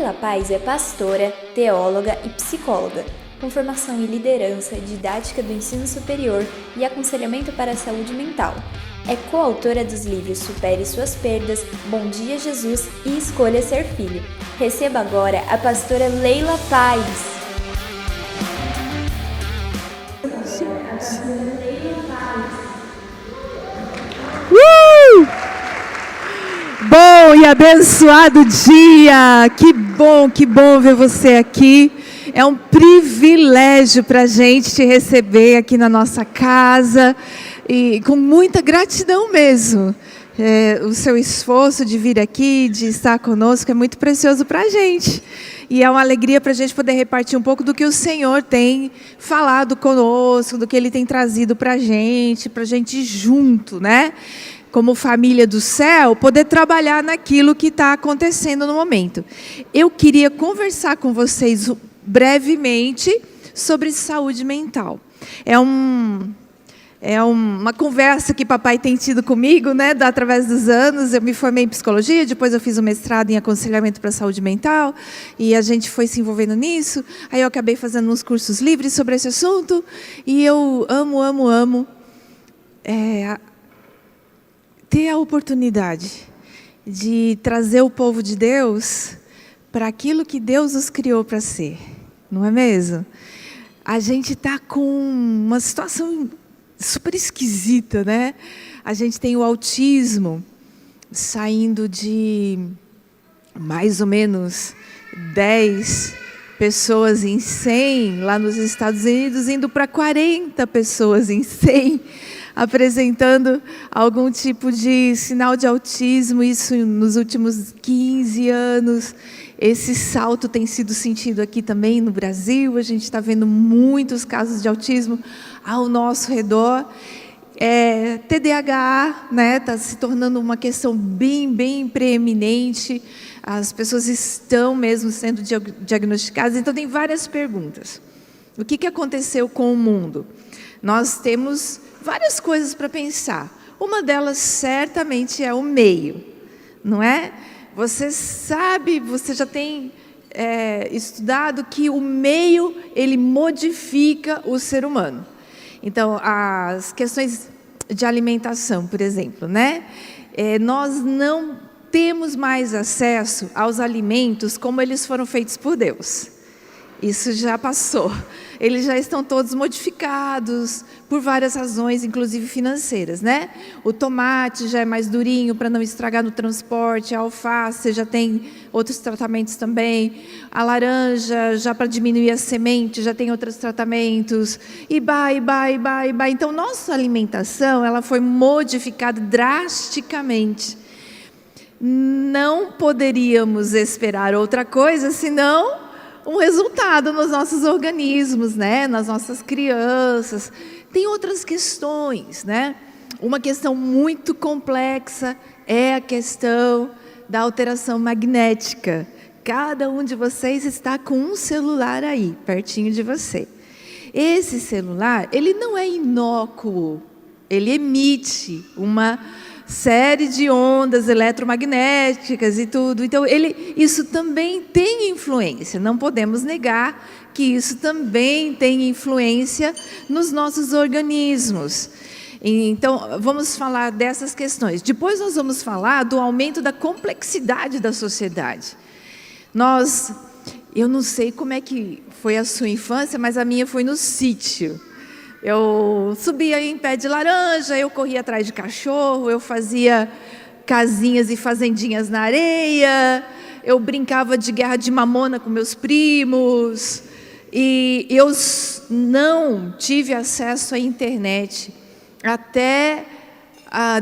Leila Paz é pastora, teóloga e psicóloga, com formação em liderança, didática do ensino superior e aconselhamento para a saúde mental. É coautora dos livros Supere Suas Perdas, Bom Dia Jesus e Escolha Ser Filho. Receba agora a pastora Leila Paz. Bom e abençoado dia! Que bom ver você aqui. É um privilégio para a gente te receber aqui na nossa casa e com muita gratidão mesmo. O seu esforço de vir aqui, de estar conosco é muito precioso para a gente. E é uma alegria para a gente poder repartir um pouco do que o Senhor tem falado conosco, do que Ele tem trazido para a gente junto, né? Como família do céu, poder trabalhar naquilo que está acontecendo no momento. Eu queria conversar com vocês brevemente sobre saúde mental. É uma conversa que papai tem tido comigo, né, através dos anos. Eu me formei em psicologia, depois eu fiz um mestrado em aconselhamento para a saúde mental, e a gente foi se envolvendo nisso. Aí eu acabei fazendo uns cursos livres sobre esse assunto, e eu amo ter a oportunidade de trazer o povo de Deus para aquilo que Deus os criou para ser, não é mesmo? A gente está com uma situação super esquisita, né? A gente tem o autismo saindo de mais ou menos 10 pessoas em 100 lá nos Estados Unidos, indo para 40 pessoas em 100, apresentando algum tipo de sinal de autismo, isso nos últimos 15 anos. Esse salto tem sido sentido aqui também no Brasil, a gente está vendo muitos casos de autismo ao nosso redor. TDAH, né, está se tornando uma questão bem preeminente, as pessoas estão mesmo sendo diagnosticadas, então tem várias perguntas. O que aconteceu com o mundo? Nós temos várias coisas para pensar. Uma delas certamente é o meio, não é? Você sabe, você já tem estudado que o meio, ele modifica o ser humano. Então, as questões de alimentação, por exemplo, né? Nós não temos mais acesso aos alimentos como eles foram feitos por Deus. Isso já passou. Eles já estão todos modificados por várias razões, inclusive financeiras, né? O tomate já é mais durinho para não estragar no transporte, a alface já tem outros tratamentos também, a laranja já para diminuir a semente já tem outros tratamentos, e vai. Então, nossa alimentação, ela foi modificada drasticamente. Não poderíamos esperar outra coisa, senão um resultado nos nossos organismos, né? Nas nossas crianças. Tem outras questões, né? Uma questão muito complexa é a questão da alteração magnética. Cada um de vocês está com um celular aí, pertinho de você. Esse celular, ele não é inócuo, ele emite uma série de ondas eletromagnéticas e tudo. Então, isso também tem influência. Não podemos negar que isso também tem influência nos nossos organismos. Então, vamos falar dessas questões. Depois nós vamos falar do aumento da complexidade da sociedade. Eu não sei como é que foi a sua infância, mas a minha foi no sítio. Eu subia em pé de laranja, eu corria atrás de cachorro, eu fazia casinhas e fazendinhas na areia, eu brincava de guerra de mamona com meus primos, e eu não tive acesso à internet até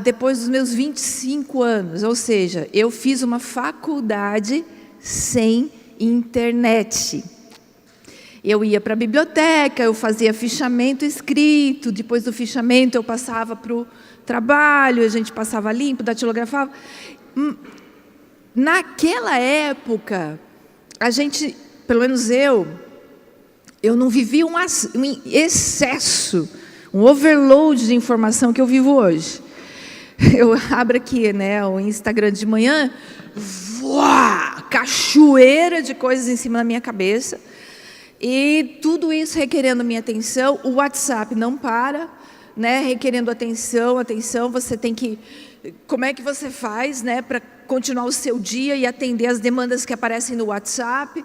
depois dos meus 25 anos, ou seja, eu fiz uma faculdade sem internet. Eu ia para a biblioteca, eu fazia fichamento escrito, depois do fichamento eu passava para o trabalho, a gente passava limpo, datilografava. Naquela época, a gente, pelo menos eu não vivia um excesso, um overload de informação que eu vivo hoje. Eu abro aqui, né, o Instagram de manhã, cachoeira de coisas em cima da minha cabeça. E tudo isso requerendo minha atenção. O WhatsApp não para, né? Requerendo atenção. Você tem que... Como é que você faz, né, para continuar o seu dia e atender as demandas que aparecem no WhatsApp?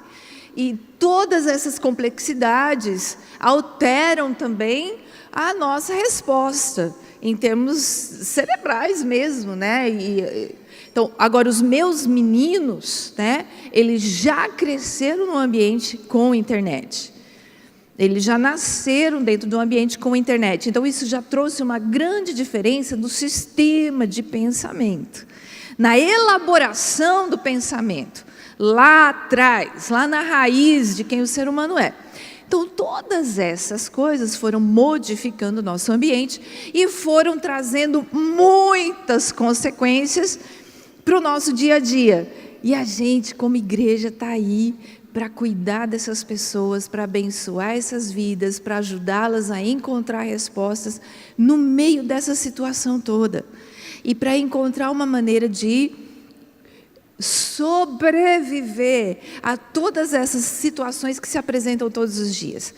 E todas essas complexidades alteram também a nossa resposta, em termos cerebrais mesmo, né? Então, agora, os meus meninos, né, eles já cresceram no ambiente com internet. Eles já nasceram dentro de um ambiente com internet. Então, isso já trouxe uma grande diferença no sistema de pensamento, na elaboração do pensamento, lá atrás, lá na raiz de quem o ser humano é. Então, todas essas coisas foram modificando o nosso ambiente e foram trazendo muitas consequências para o nosso dia a dia. E a gente, como igreja, está aí para cuidar dessas pessoas, para abençoar essas vidas, para ajudá-las a encontrar respostas no meio dessa situação toda. E para encontrar uma maneira de sobreviver a todas essas situações que se apresentam todos os dias.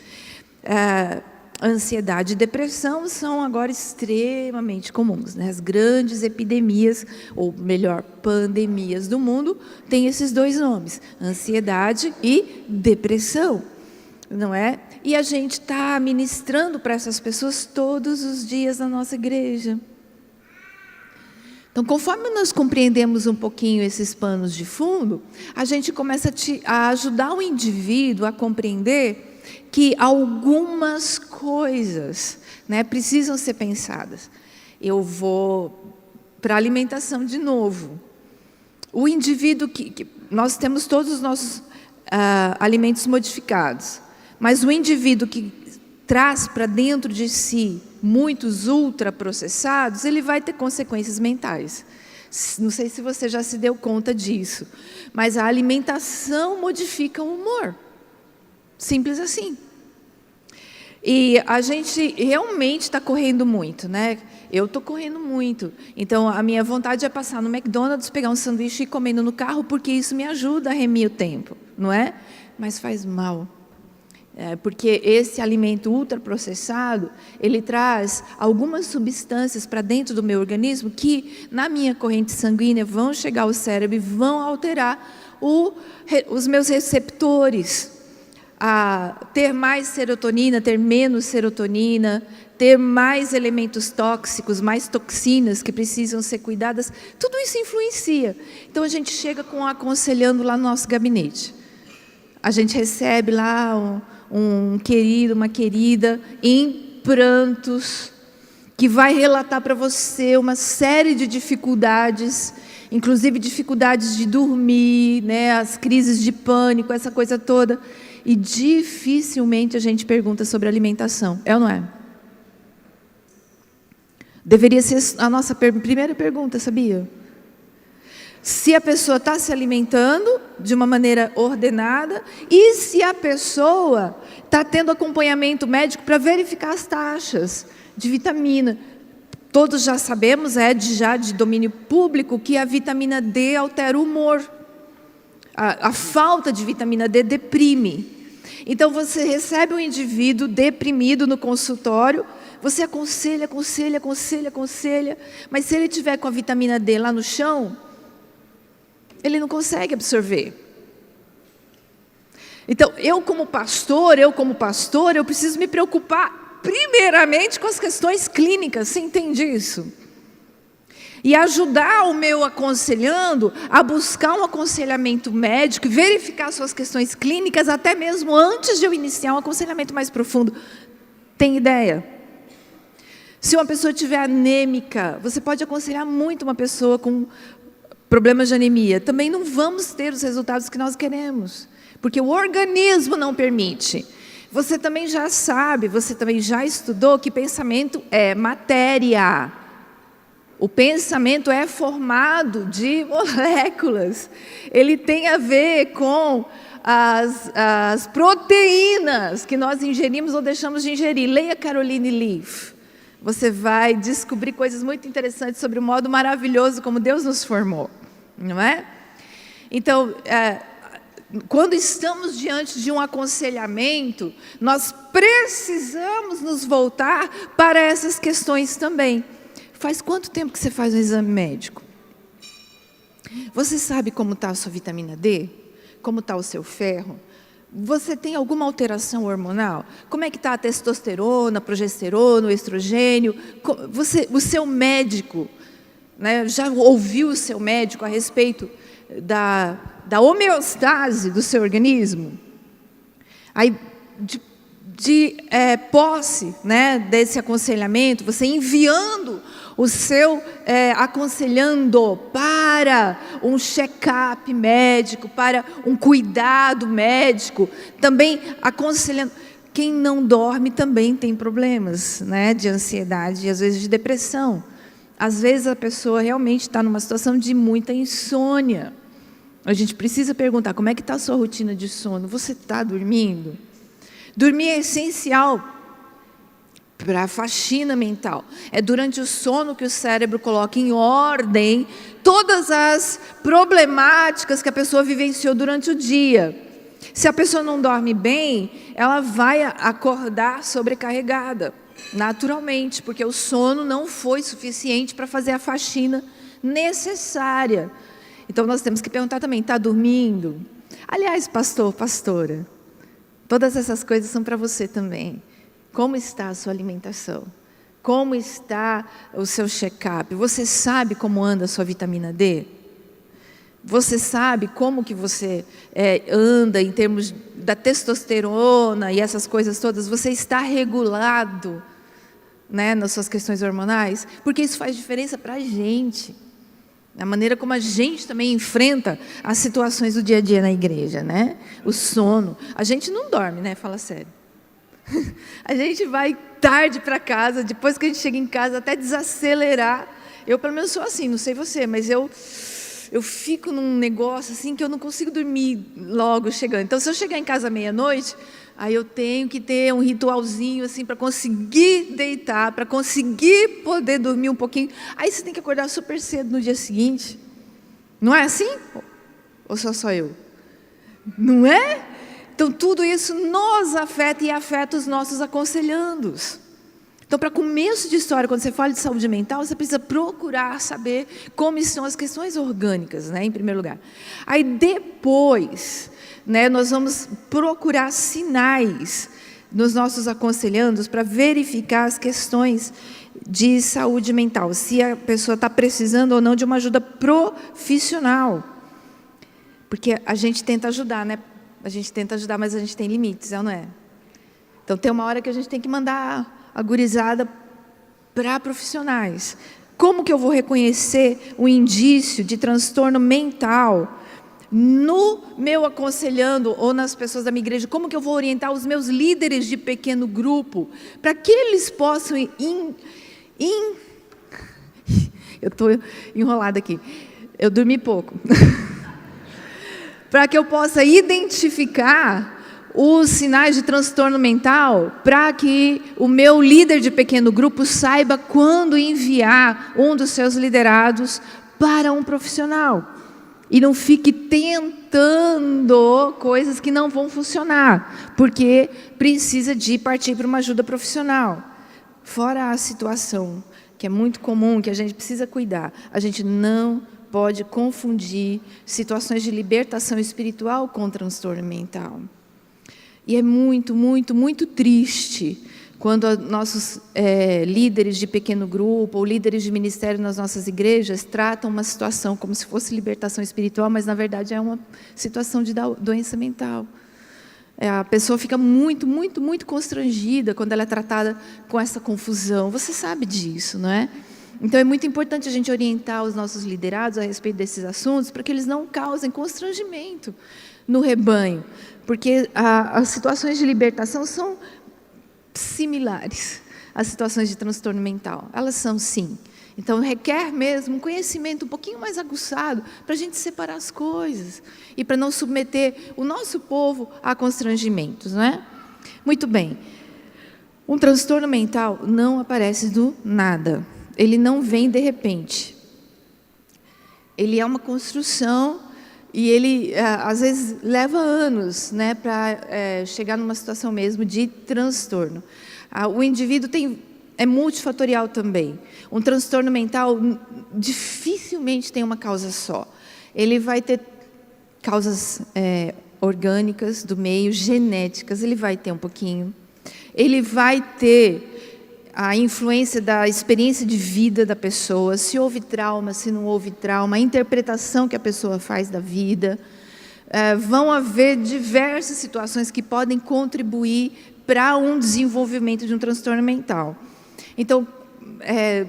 Ansiedade e depressão são agora extremamente comuns, né? As grandes epidemias, ou melhor, pandemias do mundo, têm esses dois nomes, ansiedade e depressão, não é? E a gente está ministrando para essas pessoas todos os dias na nossa igreja. Então, conforme nós compreendemos um pouquinho esses panos de fundo, a gente começa a ajudar o indivíduo a compreender que algumas coisas, né, precisam ser pensadas. Eu vou para a alimentação de novo. O indivíduo nós temos todos os nossos alimentos modificados, mas o indivíduo que traz para dentro de si muitos ultraprocessados, ele vai ter consequências mentais. Não sei se você já se deu conta disso, mas a alimentação modifica o humor. Simples assim. E a gente realmente está correndo muito, né? Eu estou correndo muito. Então, a minha vontade é passar no McDonald's, pegar um sanduíche e ir comendo no carro, porque isso me ajuda a remir o tempo, não é? Mas faz mal. Porque esse alimento ultraprocessado, ele traz algumas substâncias para dentro do meu organismo que, na minha corrente sanguínea, vão chegar ao cérebro e vão alterar os meus receptores. A ter mais serotonina, ter menos serotonina, ter mais elementos tóxicos, mais toxinas que precisam ser cuidadas, tudo isso influencia. Então, a gente chega aconselhando lá no nosso gabinete. A gente recebe lá um querido, uma querida, em prantos, que vai relatar para você uma série de dificuldades, inclusive dificuldades de dormir, né, as crises de pânico, essa coisa toda. E dificilmente a gente pergunta sobre alimentação, é ou não é? Deveria ser a nossa primeira pergunta, sabia? Se a pessoa está se alimentando de uma maneira ordenada e se a pessoa está tendo acompanhamento médico para verificar as taxas de vitamina. Todos já sabemos, já de domínio público, que a vitamina D altera o humor. A falta de vitamina D deprime. Então, você recebe um indivíduo deprimido no consultório, você aconselha, mas se ele tiver com a vitamina D lá no chão, ele não consegue absorver. Então, eu como pastor, eu preciso me preocupar primeiramente com as questões clínicas, você entende isso? E ajudar o meu aconselhando a buscar um aconselhamento médico e verificar suas questões clínicas até mesmo antes de eu iniciar um aconselhamento mais profundo. Tem ideia? Se uma pessoa estiver anêmica, você pode aconselhar muito uma pessoa com problemas de anemia. Também não vamos ter os resultados que nós queremos, porque o organismo não permite. Você também já sabe, você também já estudou que pensamento é matéria. O pensamento é formado de moléculas. Ele tem a ver com as proteínas que nós ingerimos ou deixamos de ingerir. Leia Caroline Leaf. Você vai descobrir coisas muito interessantes sobre o modo maravilhoso como Deus nos formou, não é? Então, quando estamos diante de um aconselhamento, nós precisamos nos voltar para essas questões também. Faz quanto tempo que você faz um exame médico? Você sabe como está a sua vitamina D? Como está o seu ferro? Você tem alguma alteração hormonal? Como é que está a testosterona, a progesterona, o estrogênio? O seu médico, né, já ouviu o seu médico a respeito da homeostase do seu organismo? Aí, de posse, né, desse aconselhamento, você enviando o seu aconselhando para um check-up médico, para um cuidado médico, também aconselhando. Quem não dorme também tem problemas, né, de ansiedade e às vezes de depressão. Às vezes a pessoa realmente está numa situação de muita insônia. A gente precisa perguntar, como é que está a sua rotina de sono? Você está dormindo? Dormir é essencial para a faxina mental. É durante o sono que o cérebro coloca em ordem todas as problemáticas que a pessoa vivenciou durante o dia. Se a pessoa não dorme bem, ela vai acordar sobrecarregada, naturalmente, porque o sono não foi suficiente para fazer a faxina necessária. Então, nós temos que perguntar também, está dormindo? Aliás, pastor, pastora, todas essas coisas são para você também. Como está a sua alimentação? Como está o seu check-up? Você sabe como anda a sua vitamina D? Você sabe como que você anda em termos da testosterona e essas coisas todas? Você está regulado, né, nas suas questões hormonais? Porque isso faz diferença para a gente. A maneira como a gente também enfrenta as situações do dia a dia na igreja, né? O sono. A gente não dorme, né? Fala sério. A gente vai tarde para casa, depois que a gente chega em casa, até desacelerar. Eu, pelo menos, sou assim, não sei você, mas eu fico num negócio assim que eu não consigo dormir logo chegando. Então, se eu chegar em casa meia-noite, aí eu tenho que ter um ritualzinho assim para conseguir deitar, para conseguir poder dormir um pouquinho. Aí você tem que acordar super cedo no dia seguinte. Não é assim? Ou só eu? Não é? Então, tudo isso nos afeta e afeta os nossos aconselhandos. Então, para começo de história, quando você fala de saúde mental, você precisa procurar saber como estão as questões orgânicas, né, em primeiro lugar. Aí, depois, né, nós vamos procurar sinais nos nossos aconselhandos para verificar as questões de saúde mental, se a pessoa está precisando ou não de uma ajuda profissional. Porque a gente tenta ajudar, né? A gente tenta ajudar, mas a gente tem limites, não é? Então, tem uma hora que a gente tem que mandar a gurizada para profissionais. Como que eu vou reconhecer o indício de transtorno mental no meu aconselhando ou nas pessoas da minha igreja? Como que eu vou orientar os meus líderes de pequeno grupo para que eles possam eu estou enrolada aqui. Eu dormi pouco. Para que eu possa identificar os sinais de transtorno mental, para que o meu líder de pequeno grupo saiba quando enviar um dos seus liderados para um profissional. E não fique tentando coisas que não vão funcionar, porque precisa de partir para uma ajuda profissional. Fora a situação, que é muito comum, que a gente precisa cuidar, a gente não pode confundir situações de libertação espiritual com transtorno mental. E é muito, muito, muito triste quando nossos líderes de pequeno grupo ou líderes de ministério nas nossas igrejas tratam uma situação como se fosse libertação espiritual, mas na verdade é uma situação de doença mental. A pessoa fica muito, muito, muito constrangida quando ela é tratada com essa confusão. Você sabe disso, não é? Então, é muito importante a gente orientar os nossos liderados a respeito desses assuntos, para que eles não causem constrangimento no rebanho, porque as situações de libertação são similares às situações de transtorno mental. Elas são, sim. Então, requer mesmo um conhecimento um pouquinho mais aguçado para a gente separar as coisas e para não submeter o nosso povo a constrangimentos, não é? Muito bem. Um transtorno mental não aparece do nada. Ele não vem de repente. Ele é uma construção E ele, às vezes, leva anos, né, para chegar numa situação mesmo de transtorno. O indivíduo é multifatorial também. Um transtorno mental dificilmente tem uma causa só. Ele vai ter causas orgânicas do meio, genéticas, ele vai ter um pouquinho. Ele vai ter a influência da experiência de vida da pessoa, se houve trauma, se não houve trauma, a interpretação que a pessoa faz da vida. Vão haver diversas situações que podem contribuir para um desenvolvimento de um transtorno mental. Então,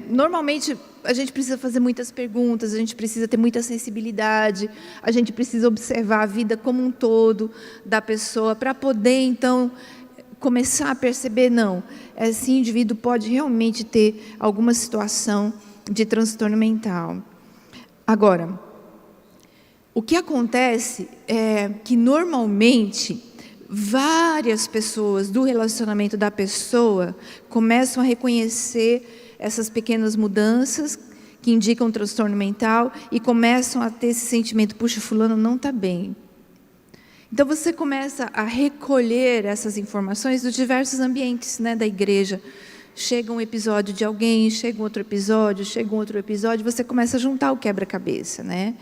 normalmente, a gente precisa fazer muitas perguntas, a gente precisa ter muita sensibilidade, a gente precisa observar a vida como um todo da pessoa, para poder, então, começar a perceber, não, esse indivíduo pode realmente ter alguma situação de transtorno mental. Agora, o que acontece é que, normalmente, várias pessoas do relacionamento da pessoa começam a reconhecer essas pequenas mudanças que indicam transtorno mental e começam a ter esse sentimento, puxa, fulano não está bem. Então, você começa a recolher essas informações dos diversos ambientes, né, da igreja. Chega um episódio de alguém, chega um outro episódio, você começa a juntar o quebra-cabeça, né?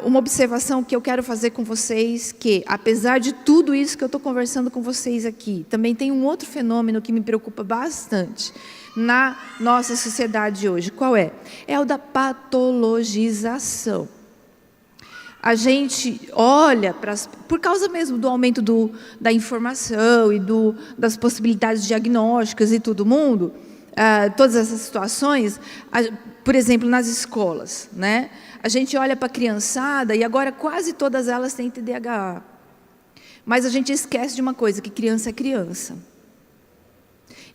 Uma observação que eu quero fazer com vocês, que apesar de tudo isso que eu estou conversando com vocês aqui, também tem um outro fenômeno que me preocupa bastante na nossa sociedade hoje. Qual é? É o da patologização. A gente olha, por causa mesmo do aumento da informação e das possibilidades diagnósticas e todo mundo, todas essas situações, por exemplo, nas escolas, né? A gente olha para a criançada e agora quase todas elas têm TDAH. Mas a gente esquece de uma coisa, que criança é criança.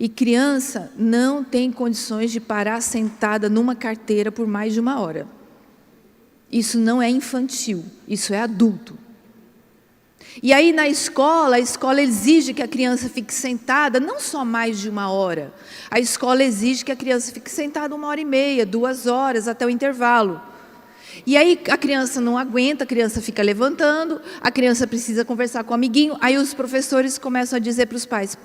E criança não tem condições de parar sentada numa carteira por mais de 1 hora. Isso não é infantil, isso é adulto. E aí na escola, a escola exige que a criança fique sentada não só mais de 1 hora. A escola exige que a criança fique sentada 1h30, 2 horas, até o intervalo. E aí a criança não aguenta, a criança fica levantando, a criança precisa conversar com o amiguinho. Aí os professores começam a dizer para os pais,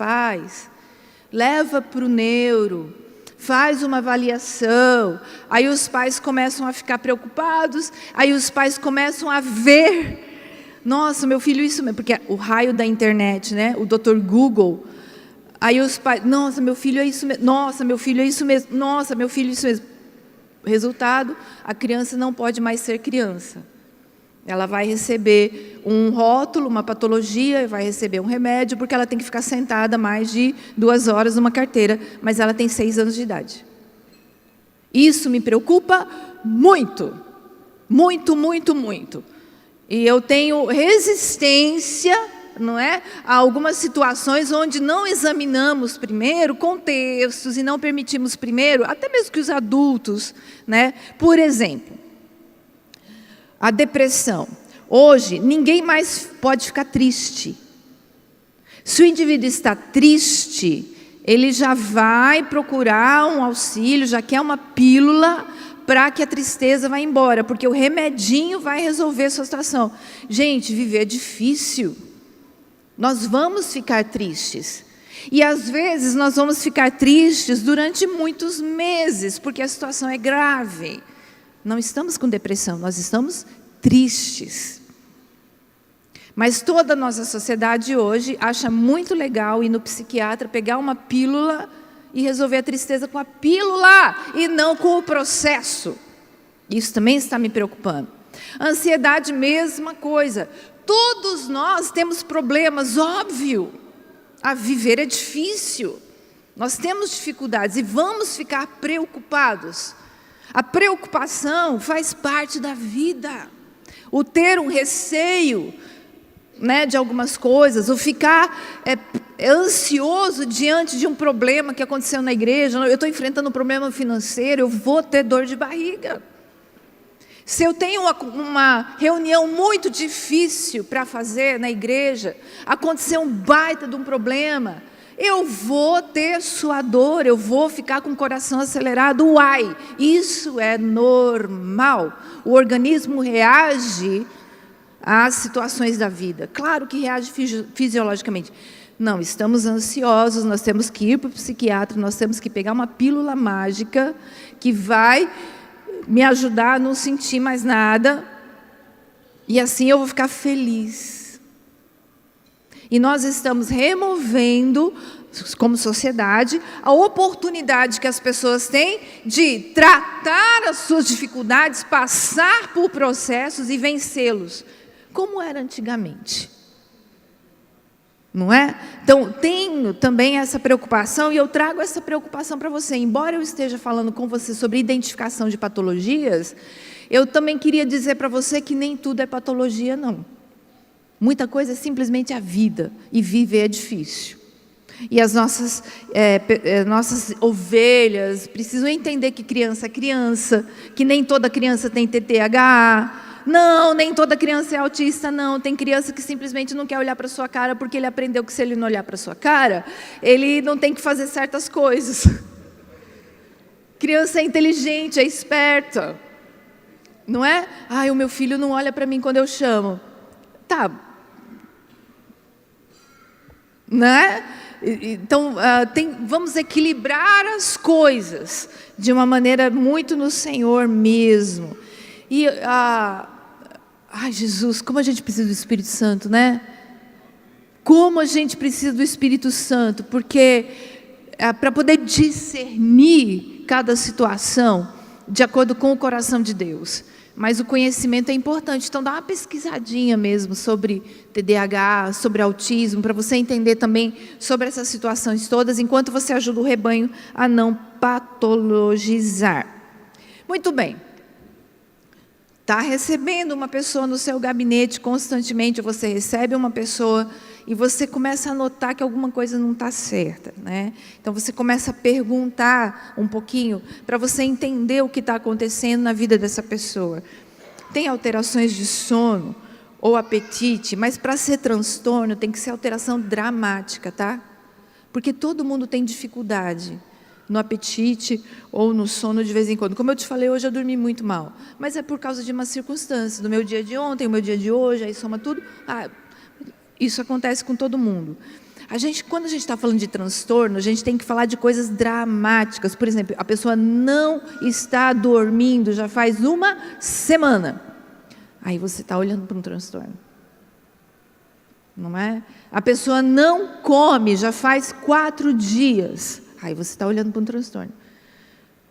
leva para o neuro, faz uma avaliação. Aí os pais começam a ficar preocupados, aí os pais começam a ver, nossa, meu filho, isso mesmo, porque o raio da internet, né? O Dr. Google, aí os pais, nossa, meu filho é isso mesmo, nossa, meu filho é isso mesmo, nossa, meu filho é isso mesmo. Resultado, a criança não pode mais ser criança. Ela vai receber um rótulo, uma patologia, vai receber um remédio, porque ela tem que ficar sentada mais de 2 horas numa carteira, mas ela tem 6 anos de idade. Isso me preocupa muito, muito, muito, muito. E eu tenho resistência, não é, a algumas situações onde não examinamos primeiro contextos e não permitimos primeiro, até mesmo que os adultos, né? Por exemplo, a depressão. Hoje, ninguém mais pode ficar triste. Se o indivíduo está triste, ele já vai procurar um auxílio, já quer uma pílula para que a tristeza vá embora, porque o remedinho vai resolver a sua situação. Gente, viver é difícil. Nós vamos ficar tristes. E às vezes nós vamos ficar tristes durante muitos meses, porque a situação é grave. Não estamos com depressão, nós estamos tristes. Mas toda a nossa sociedade hoje acha muito legal ir no psiquiatra, pegar uma pílula e resolver a tristeza com a pílula e não com o processo. Isso também está me preocupando. Ansiedade, mesma coisa. Todos nós temos problemas, óbvio. A viver é difícil. Nós temos dificuldades e vamos ficar preocupados. A preocupação faz parte da vida. O ter um receio, né, de algumas coisas, o ficar ansioso diante de um problema que aconteceu na igreja. Eu estou enfrentando um problema financeiro, eu vou ter dor de barriga. Se eu tenho uma reunião muito difícil para fazer na igreja, aconteceu um baita de um problema, eu vou ter suador, eu vou ficar com o coração acelerado. Uai, isso é normal. O organismo reage às situações da vida. Claro que reage fisiologicamente. Não, estamos ansiosos, nós temos que ir para o psiquiatra, nós temos que pegar uma pílula mágica que vai me ajudar a não sentir mais nada, e assim eu vou ficar feliz. E nós estamos removendo, como sociedade, a oportunidade que as pessoas têm de tratar as suas dificuldades, passar por processos e vencê-los, como era antigamente. Não é? Então, tenho também essa preocupação, e eu trago essa preocupação para você. Embora eu esteja falando com você sobre identificação de patologias, eu também queria dizer para você que nem tudo é patologia, não. Muita coisa é simplesmente a vida, e viver é difícil. E as nossas ovelhas precisam entender que criança é criança, que nem toda criança tem TDAH. Não, nem toda criança é autista, não. Tem criança que simplesmente não quer olhar para a sua cara porque ele aprendeu que se ele não olhar para a sua cara, ele não tem que fazer certas coisas. Criança é inteligente, é esperta. Não é? Ai, o meu filho não olha para mim quando eu chamo. Tá. Não é? Então, vamos equilibrar as coisas de uma maneira muito no Senhor mesmo. E, ai, Jesus, como a gente precisa do Espírito Santo, né? Como a gente precisa do Espírito Santo, porque para poder discernir cada situação de acordo com o coração de Deus. Mas o conhecimento é importante, então dá uma pesquisadinha mesmo sobre TDAH, sobre autismo, para você entender também sobre essas situações todas, enquanto você ajuda o rebanho a não patologizar. Muito bem. Está recebendo uma pessoa no seu gabinete constantemente, você recebe uma pessoa e você começa a notar que alguma coisa não está certa, né? Então você começa a perguntar um pouquinho para você entender o que está acontecendo na vida dessa pessoa. Tem alterações de sono ou apetite, mas para ser transtorno tem que ser alteração dramática, tá? Porque todo mundo tem dificuldade no apetite ou no sono de vez em quando. Como eu te falei, hoje eu dormi muito mal, mas é por causa de uma circunstância, do meu dia de ontem, o meu dia de hoje, aí soma tudo. Isso acontece com todo mundo. Quando a gente está falando de transtorno, a gente tem que falar de coisas dramáticas. Por exemplo, a pessoa não está dormindo já faz uma semana. Aí você está olhando para um transtorno. Não é? A pessoa não come já faz 4 dias. Aí você está olhando para um transtorno.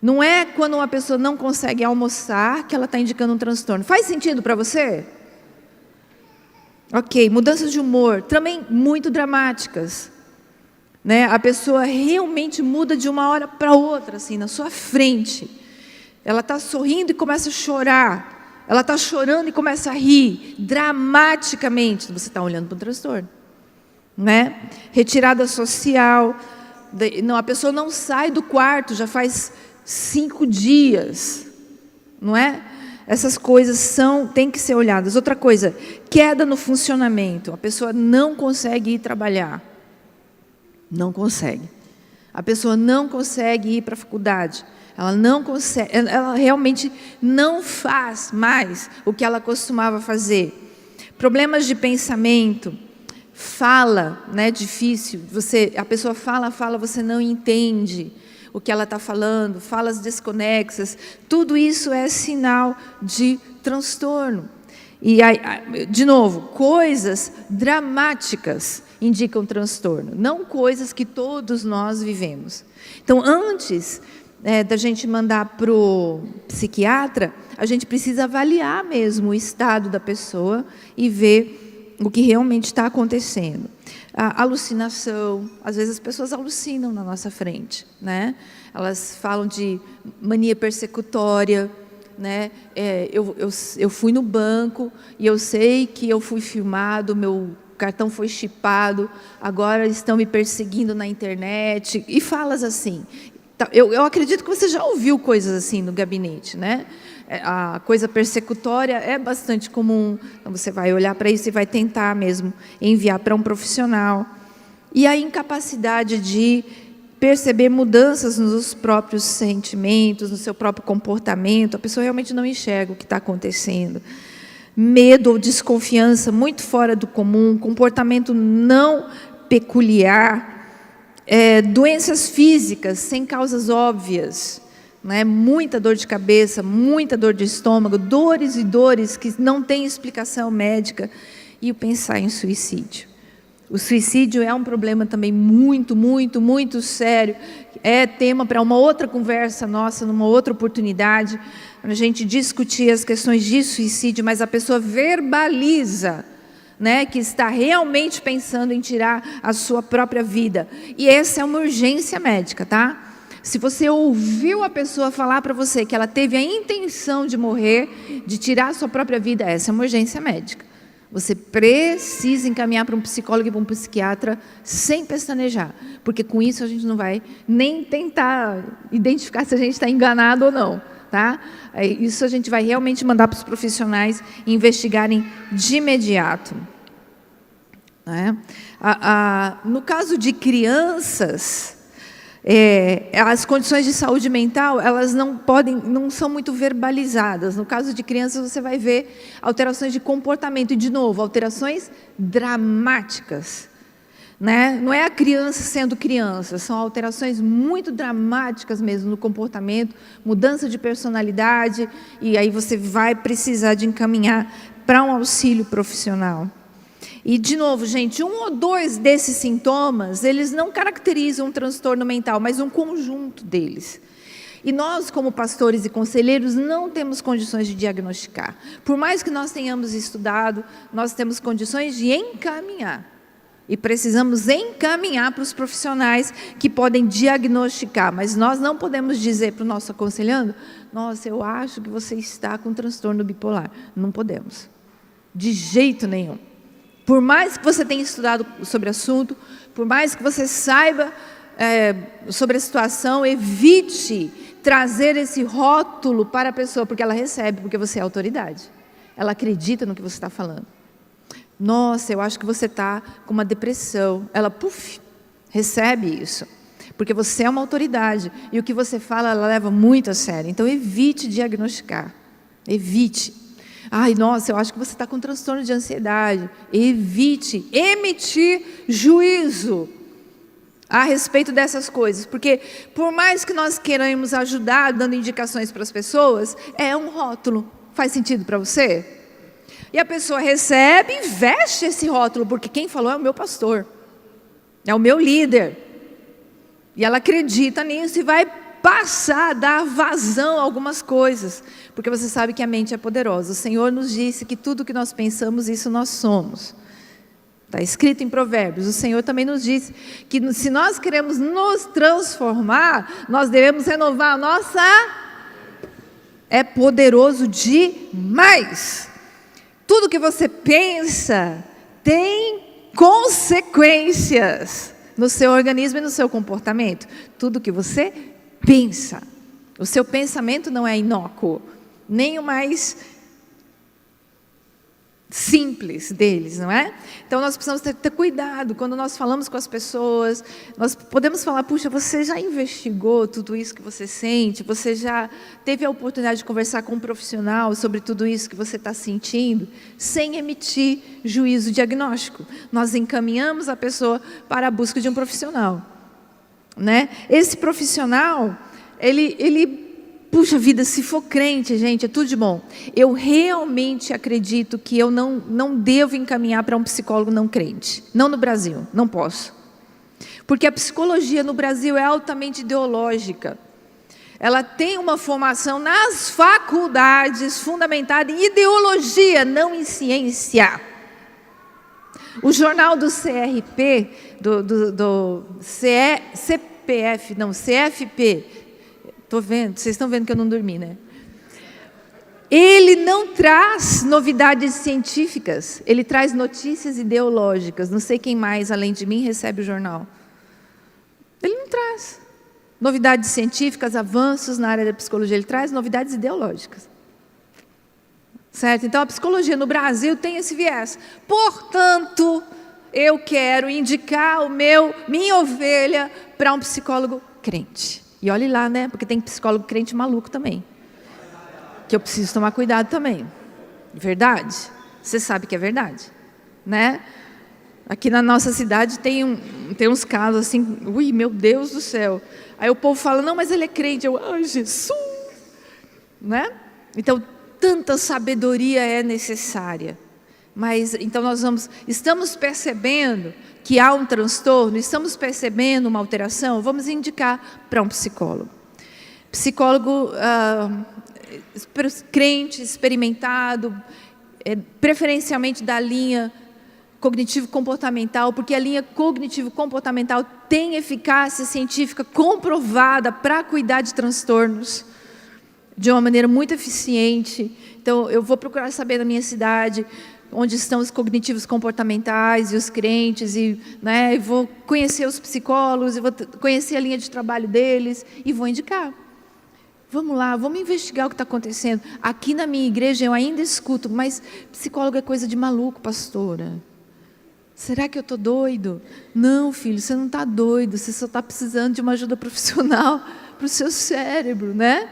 Não é quando uma pessoa não consegue almoçar que ela está indicando um transtorno. Faz sentido para você? Ok, mudanças de humor, também muito dramáticas. Né? A pessoa realmente muda de uma hora para outra, assim, na sua frente. Ela está sorrindo e começa a chorar. Ela está chorando e começa a rir, dramaticamente. Você está olhando para um transtorno. Né? Retirada social. Não, a pessoa não sai do quarto já faz 5 dias, não é? Essas coisas têm que ser olhadas. Outra coisa, queda no funcionamento. A pessoa não consegue ir trabalhar. Não consegue. A pessoa não consegue ir para a faculdade. Ela não consegue, ela realmente não faz mais o que ela costumava fazer. Problemas de pensamento. Fala, né, difícil, a pessoa fala, você não entende o que ela está falando, falas desconexas, tudo isso é sinal de transtorno. E, de novo, coisas dramáticas indicam transtorno, não coisas que todos nós vivemos. Então, antes da gente mandar para o psiquiatra, a gente precisa avaliar mesmo o estado da pessoa e ver o que realmente está acontecendo. A alucinação, às vezes as pessoas alucinam na nossa frente, né? Elas falam de mania persecutória, né? Eu fui no banco e eu sei que eu fui filmado, meu cartão foi chipado, agora estão me perseguindo na internet, e falas assim. Eu acredito que você já ouviu coisas assim no gabinete, né? A coisa persecutória é bastante comum. Então, você vai olhar para isso e vai tentar mesmo enviar para um profissional. e a incapacidade de perceber mudanças nos próprios sentimentos, no seu próprio comportamento. A pessoa realmente não enxerga o que está acontecendo. Medo ou desconfiança muito fora do comum, comportamento não peculiar, doenças físicas sem causas óbvias, né? Muita dor de cabeça, muita dor de estômago, dores e dores que não têm explicação médica, e o pensar em suicídio. O suicídio é um problema também muito, muito, muito sério. É tema para uma outra conversa nossa, numa outra oportunidade, para a gente discutir as questões de suicídio, mas a pessoa verbaliza, né, que está realmente pensando em tirar a sua própria vida. E essa é uma urgência médica, tá? Se você ouviu a pessoa falar para você que ela teve a intenção de morrer, de tirar a sua própria vida, essa é uma urgência médica. Você precisa encaminhar para um psicólogo e para um psiquiatra sem pestanejar, porque com isso a gente não vai nem tentar identificar se a gente está enganado ou não, tá? Isso a gente vai realmente mandar para os profissionais investigarem de imediato, né? No caso de crianças, as condições de saúde mental, elas não são muito verbalizadas. No caso de crianças, você vai ver alterações de comportamento, e de novo, alterações dramáticas, né? Não é a criança sendo criança, são alterações muito dramáticas mesmo no comportamento, mudança de personalidade, e aí você vai precisar de encaminhar para um auxílio profissional. E, de novo, gente, 1 ou 2 desses sintomas, eles não caracterizam um transtorno mental, mas um conjunto deles. E nós, como pastores e conselheiros, não temos condições de diagnosticar. Por mais que nós tenhamos estudado, nós temos condições de encaminhar. E precisamos encaminhar para os profissionais que podem diagnosticar. Mas nós não podemos dizer para o nosso aconselhando: nossa, eu acho que você está com transtorno bipolar. Não podemos. De jeito nenhum. Por mais que você tenha estudado sobre o assunto, por mais que você saiba sobre a situação, evite trazer esse rótulo para a pessoa, porque ela recebe, porque você é autoridade. Ela acredita no que você está falando. Nossa, eu acho que você está com uma depressão. Ela, recebe isso, porque você é uma autoridade, e o que você fala, ela leva muito a sério. Então, evite diagnosticar, evite. Ai, nossa, eu acho que você está com transtorno de ansiedade. Evite emitir juízo a respeito dessas coisas, porque por mais que nós queiramos ajudar, dando indicações para as pessoas, é um rótulo. Faz sentido para você? E a pessoa recebe e veste esse rótulo, porque quem falou é o meu pastor, é o meu líder. E ela acredita nisso e vai passar a dar vazão a algumas coisas, porque você sabe que a mente é poderosa. O Senhor nos disse que tudo que nós pensamos, isso nós somos. Está escrito em Provérbios. O Senhor também nos disse que se nós queremos nos transformar, nós devemos renovar a nossa... É poderoso demais. Tudo que você pensa tem consequências no seu organismo e no seu comportamento. Tudo que você pensa. O seu pensamento não é inócuo, nem o mais simples deles, não é? Então nós precisamos ter cuidado quando nós falamos com as pessoas. Nós podemos falar: puxa, você já investigou tudo isso que você sente? Você já teve a oportunidade de conversar com um profissional sobre tudo isso que você está sentindo? Sem emitir juízo diagnóstico, nós encaminhamos a pessoa para a busca de um profissional, né? Esse profissional, puxa vida, se for crente, gente, é tudo de bom. Eu realmente acredito que eu não devo encaminhar para um psicólogo não crente. Não no Brasil, não posso. Porque a psicologia no Brasil é altamente ideológica. Ela tem uma formação nas faculdades fundamentada em ideologia, não em ciência. O jornal do CRP, CFP, estou vendo, vocês estão vendo que eu não dormi, né? Ele não traz novidades científicas, ele traz notícias ideológicas. Não sei quem mais, além de mim, recebe o jornal. Ele não traz novidades científicas, avanços na área da psicologia, ele traz novidades ideológicas. Certo? Então, a psicologia no Brasil tem esse viés. Portanto, eu quero indicar minha ovelha para um psicólogo crente. E olhe lá, né? Porque tem psicólogo crente maluco também, que eu preciso tomar cuidado também. Verdade? Você sabe que é verdade, né? Aqui na nossa cidade tem uns casos assim, ui, meu Deus do céu. Aí o povo fala, não, mas ele é crente. Eu, ai, Jesus! Né? Então, tanta sabedoria é necessária. Mas, então, estamos percebendo que há um transtorno, estamos percebendo uma alteração, vamos indicar para um psicólogo. Psicólogo crente, experimentado, preferencialmente da linha cognitivo-comportamental, porque a linha cognitivo-comportamental tem eficácia científica comprovada para cuidar de transtornos de uma maneira muito eficiente. Então, eu vou procurar saber na minha cidade onde estão os cognitivos comportamentais e os crentes, né, e vou conhecer os psicólogos, e vou conhecer a linha de trabalho deles, e vou indicar. Vamos lá, vamos investigar o que está acontecendo. Aqui na minha igreja eu ainda escuto, mas psicólogo é coisa de maluco, pastora. Será que eu estou doido? Não, filho, você não está doido, você só está precisando de uma ajuda profissional para o seu cérebro, né?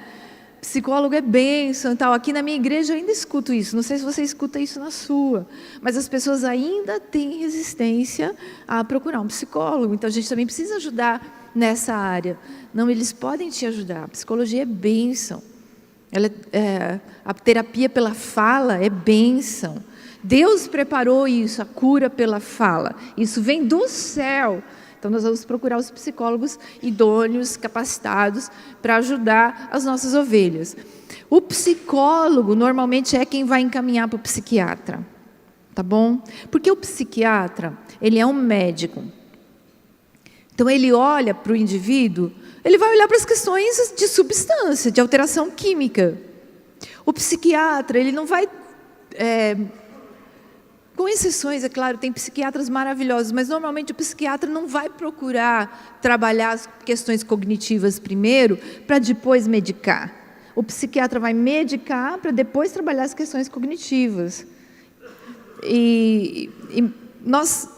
Psicólogo é bênção e tal. Aqui na minha igreja eu ainda escuto isso, não sei se você escuta isso na sua, mas as pessoas ainda têm resistência a procurar um psicólogo, então a gente também precisa ajudar nessa área. Não, eles podem te ajudar, a psicologia é bênção. A terapia pela fala é bênção. Deus preparou isso, a cura pela fala. Isso vem do céu. Então, nós vamos procurar os psicólogos idôneos, capacitados, para ajudar as nossas ovelhas. O psicólogo, normalmente, é quem vai encaminhar para o psiquiatra. Tá bom? Porque o psiquiatra, ele é um médico. Então, ele olha para o indivíduo, ele vai olhar para as questões de substância, de alteração química. O psiquiatra, ele não vai... com exceções, é claro, tem psiquiatras maravilhosos, mas normalmente o psiquiatra não vai procurar trabalhar as questões cognitivas primeiro, para depois medicar. O psiquiatra vai medicar para depois trabalhar as questões cognitivas. E nós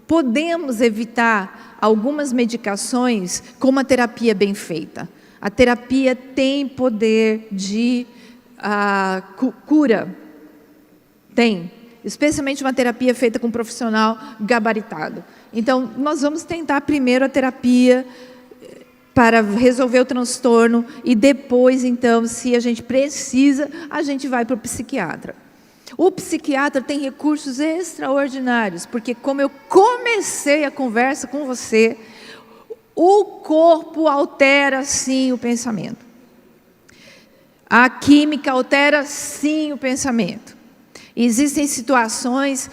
podemos evitar algumas medicações com uma terapia bem feita. A terapia tem poder de cura. Tem. Especialmente uma terapia feita com um profissional gabaritado. Então, nós vamos tentar primeiro a terapia para resolver o transtorno e depois, então, se a gente precisa, a gente vai para o psiquiatra. O psiquiatra tem recursos extraordinários, porque como eu comecei a conversa com você, o corpo altera sim o pensamento. A química altera sim o pensamento. Existem situações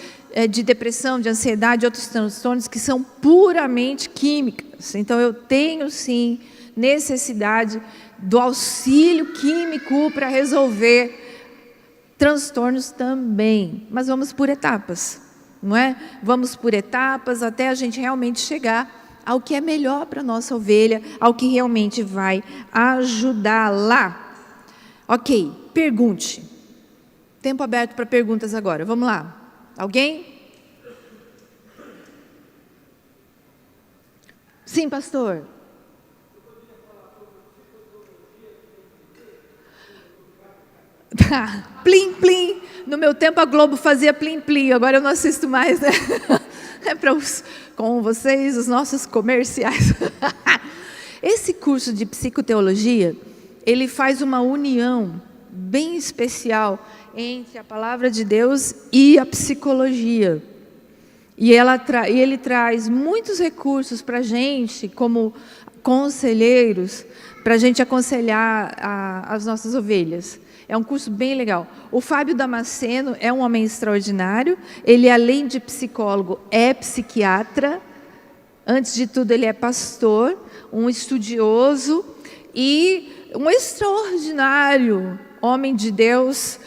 de depressão, de ansiedade, outros transtornos que são puramente químicas. Então, eu tenho, sim, necessidade do auxílio químico para resolver transtornos também. Mas vamos por etapas, não é? Vamos por etapas até a gente realmente chegar ao que é melhor para a nossa ovelha, ao que realmente vai ajudá-la. Ok, pergunte. Tempo aberto para perguntas agora. Vamos lá. Alguém? Sim, pastor. Plim, plim. No meu tempo a Globo fazia plim, plim. Agora eu não assisto mais, né? É com vocês, os nossos comerciais. Esse curso de psicoteologia, ele faz uma união bem especial entre a palavra de Deus e a psicologia. E ele traz muitos recursos para a gente, como conselheiros, para a gente aconselhar as nossas ovelhas. É um curso bem legal. O Fábio Damasceno é um homem extraordinário. Ele, além de psicólogo, é psiquiatra. Antes de tudo, ele é pastor, um estudioso e um extraordinário homem de Deus,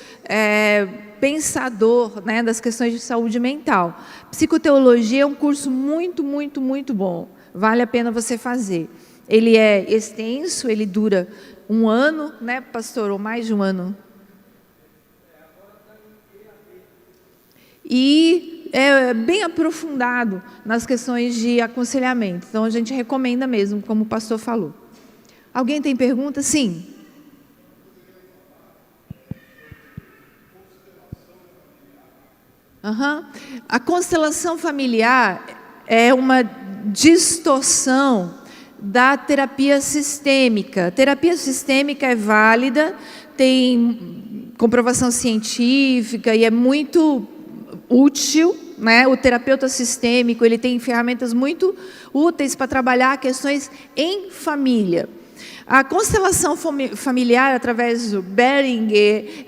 pensador, né, das questões de saúde mental. Psicoteologia é um curso muito, muito, muito bom. Vale a pena você fazer. Ele é extenso, ele dura 1 ano, né, pastor, ou mais de 1 ano. E é bem aprofundado nas questões de aconselhamento. Então, a gente recomenda mesmo, como o pastor falou. Alguém tem pergunta? Sim. A constelação familiar é uma distorção da terapia sistêmica. A terapia sistêmica é válida, tem comprovação científica e é muito útil, né? O terapeuta sistêmico, ele tem ferramentas muito úteis para trabalhar questões em família. A constelação familiar, através do Beringer,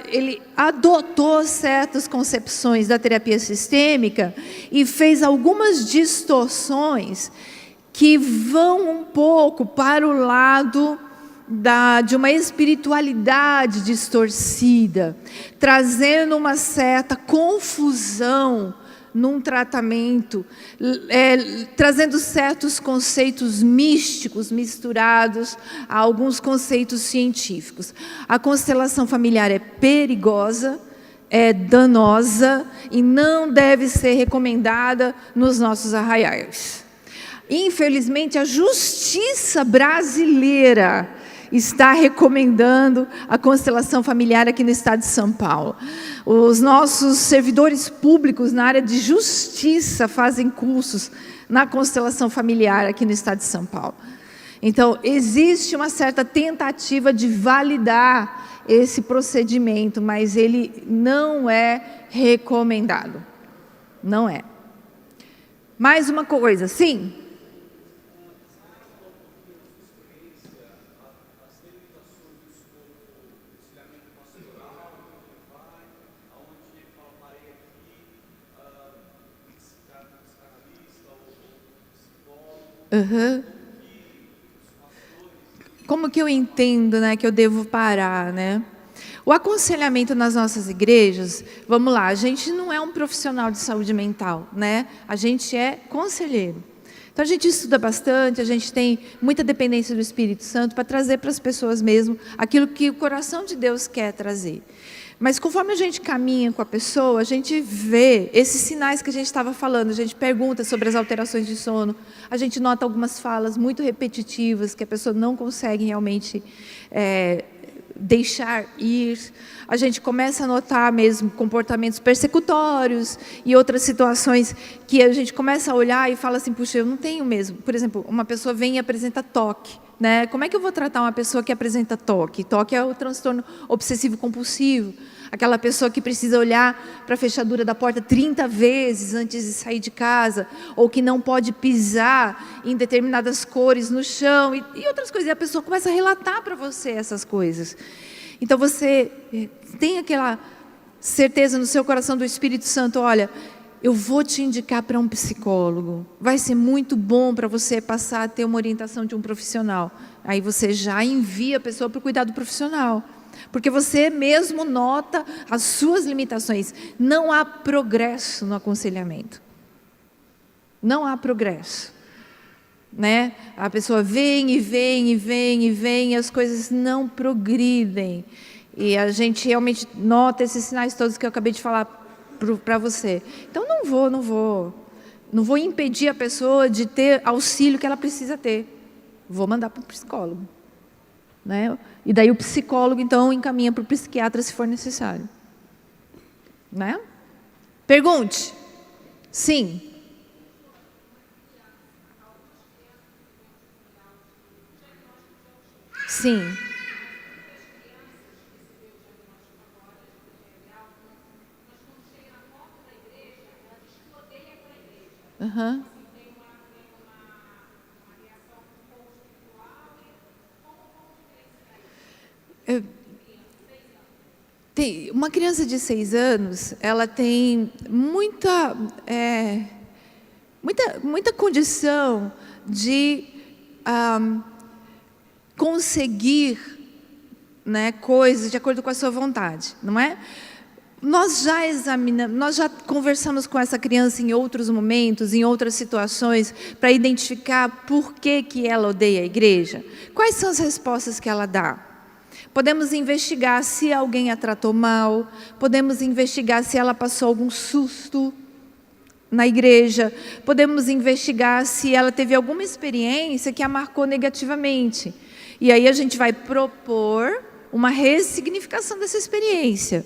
ele adotou certas concepções da terapia sistêmica e fez algumas distorções que vão um pouco para o lado de uma espiritualidade distorcida, trazendo uma certa confusão num tratamento, trazendo certos conceitos místicos misturados a alguns conceitos científicos. A constelação familiar é perigosa, é danosa e não deve ser recomendada nos nossos arraiais. Infelizmente, a justiça brasileira está recomendando a constelação familiar aqui no estado de São Paulo. Os nossos servidores públicos na área de justiça fazem cursos na constelação familiar aqui no estado de São Paulo. Então, existe uma certa tentativa de validar esse procedimento, mas ele não é recomendado. Não é. Mais uma coisa, sim? Como que eu entendo, né, que eu devo parar, né? O aconselhamento nas nossas igrejas, vamos lá, a gente não é um profissional de saúde mental, né? A gente é conselheiro. Então, a gente estuda bastante, a gente tem muita dependência do Espírito Santo para trazer para as pessoas mesmo aquilo que o coração de Deus quer trazer. Mas conforme a gente caminha com a pessoa, a gente vê esses sinais que a gente estava falando, a gente pergunta sobre as alterações de sono, a gente nota algumas falas muito repetitivas que a pessoa não consegue realmente deixar ir. A gente começa a notar mesmo comportamentos persecutórios e outras situações que a gente começa a olhar e fala assim, puxa, eu não tenho mesmo. Por exemplo, uma pessoa vem e apresenta toque. Né? Como é que eu vou tratar uma pessoa que apresenta toque? Toque é o transtorno obsessivo-compulsivo. Aquela pessoa que precisa olhar para a fechadura da porta 30 vezes antes de sair de casa, ou que não pode pisar em determinadas cores no chão, e outras coisas. E a pessoa começa a relatar para você essas coisas. Então, você tem aquela certeza no seu coração do Espírito Santo, olha, eu vou te indicar para um psicólogo. Vai ser muito bom para você passar a ter uma orientação de um profissional. Aí você já envia a pessoa para o cuidado profissional. Porque você mesmo nota as suas limitações. Não há progresso no aconselhamento. Não há progresso. Né? A pessoa vem e vem e vem e vem e as coisas não progridem. E a gente realmente nota esses sinais todos que eu acabei de falar para você. Então, não vou impedir a pessoa de ter auxílio que ela precisa ter. Vou mandar para o psicólogo. Né? E daí o psicólogo, então, encaminha para o psiquiatra se for necessário. Né? Pergunte. Sim. Sim. Uhum. Tem uma criança de 6 anos, ela tem muita condição de conseguir, né, coisas de acordo com a sua vontade, não é? Nós já examinamos, nós já conversamos com essa criança em outros momentos, em outras situações, para identificar por que ela odeia a igreja. Quais são as respostas que ela dá? Podemos investigar se alguém a tratou mal, podemos investigar se ela passou algum susto, na igreja, podemos investigar se ela teve alguma experiência que a marcou negativamente. E aí a gente vai propor uma ressignificação dessa experiência.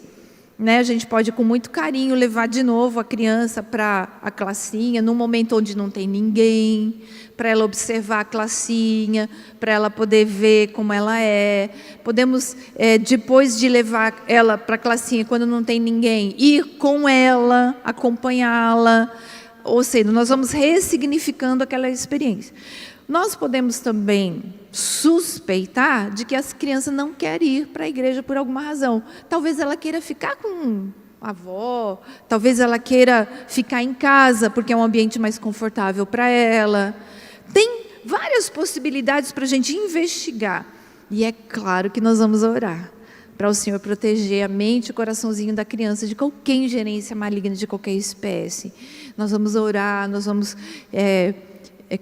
A gente pode, com muito carinho, levar de novo a criança para a classinha, num momento onde não tem ninguém, para ela observar a classinha, para ela poder ver como ela é. Podemos, depois de levar ela para a classinha, quando não tem ninguém, ir com ela, acompanhá-la. Ou seja, nós vamos ressignificando aquela experiência. Nós podemos também suspeitar de que as crianças não querem ir para a igreja por alguma razão. Talvez ela queira ficar com a avó, talvez ela queira ficar em casa, porque é um ambiente mais confortável para ela. Tem várias possibilidades para a gente investigar. E é claro que nós vamos orar para o Senhor proteger a mente e o coraçãozinho da criança de qualquer ingerência maligna de qualquer espécie. Nós vamos orar, nós vamos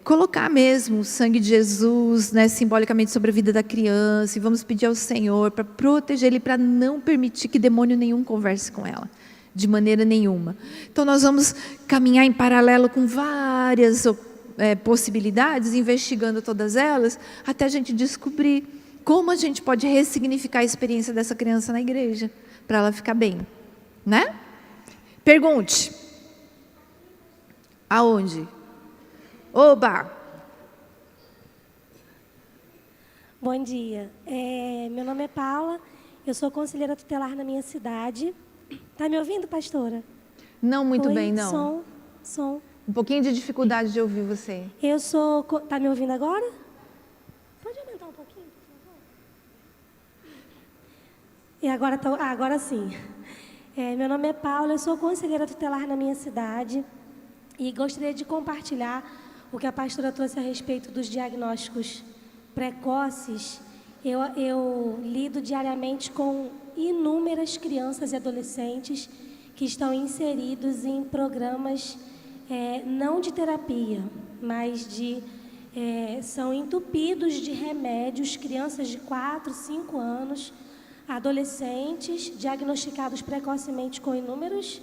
colocar mesmo o sangue de Jesus, simbolicamente sobre a vida da criança, e vamos pedir ao Senhor para proteger ele, para não permitir que demônio nenhum converse com ela, de maneira nenhuma. Então nós vamos caminhar em paralelo com várias possibilidades, investigando todas elas, até a gente descobrir como a gente pode ressignificar a experiência dessa criança na igreja, para ela ficar bem, né? Pergunte. Aonde? Oba! Bom dia. Meu nome é Paula, eu sou conselheira tutelar na minha cidade. Está me ouvindo, pastora? Não muito bem, não. Som. Um pouquinho de dificuldade de ouvir você. Está me ouvindo agora? Pode aumentar um pouquinho, por favor? E agora sim. Meu nome é Paula, eu sou conselheira tutelar na minha cidade e gostaria de compartilhar o que a pastora trouxe a respeito dos diagnósticos precoces. Eu lido diariamente com inúmeras crianças e adolescentes que estão inseridos em programas não de terapia, mas são entupidos de remédios, crianças de 4, 5 anos, adolescentes diagnosticados precocemente com inúmeros,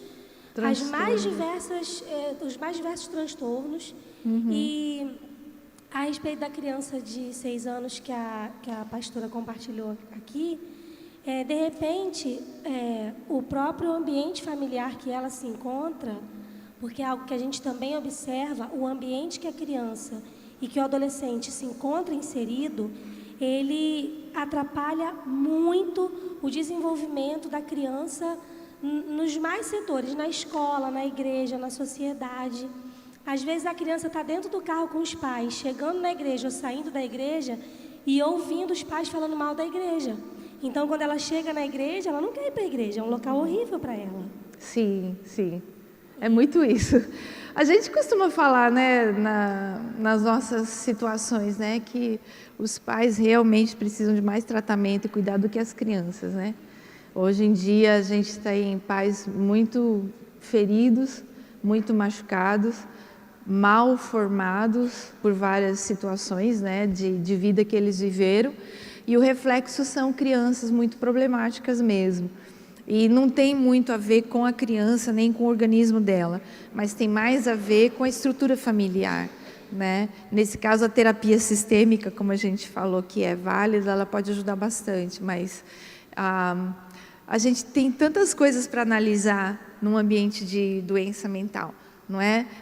os mais diversos transtornos. E a respeito da criança de 6 anos que a pastora compartilhou aqui, de repente, o próprio ambiente familiar que ela se encontra, porque é algo que a gente também observa, o ambiente que a criança e que o adolescente se encontra inserido, ele atrapalha muito o desenvolvimento da criança nos mais setores, na escola, na igreja, na sociedade. Às vezes a criança está dentro do carro com os pais, chegando na igreja ou saindo da igreja e ouvindo os pais falando mal da igreja. Então, quando ela chega na igreja, ela não quer ir para a igreja, é um local horrível para ela. Sim. É muito isso. A gente costuma falar, nas nossas situações, que os pais realmente precisam de mais tratamento e cuidado do que as crianças, Hoje em dia, a gente tem pais muito feridos, muito machucados, mal formados por várias situações de vida que eles viveram, e o reflexo são crianças muito problemáticas mesmo. E não tem muito a ver com a criança, nem com o organismo dela, mas tem mais a ver com a estrutura familiar. Nesse caso, a terapia sistêmica, como a gente falou, que é válida, ela pode ajudar bastante, mas a gente tem tantas coisas para analisar num ambiente de doença mental.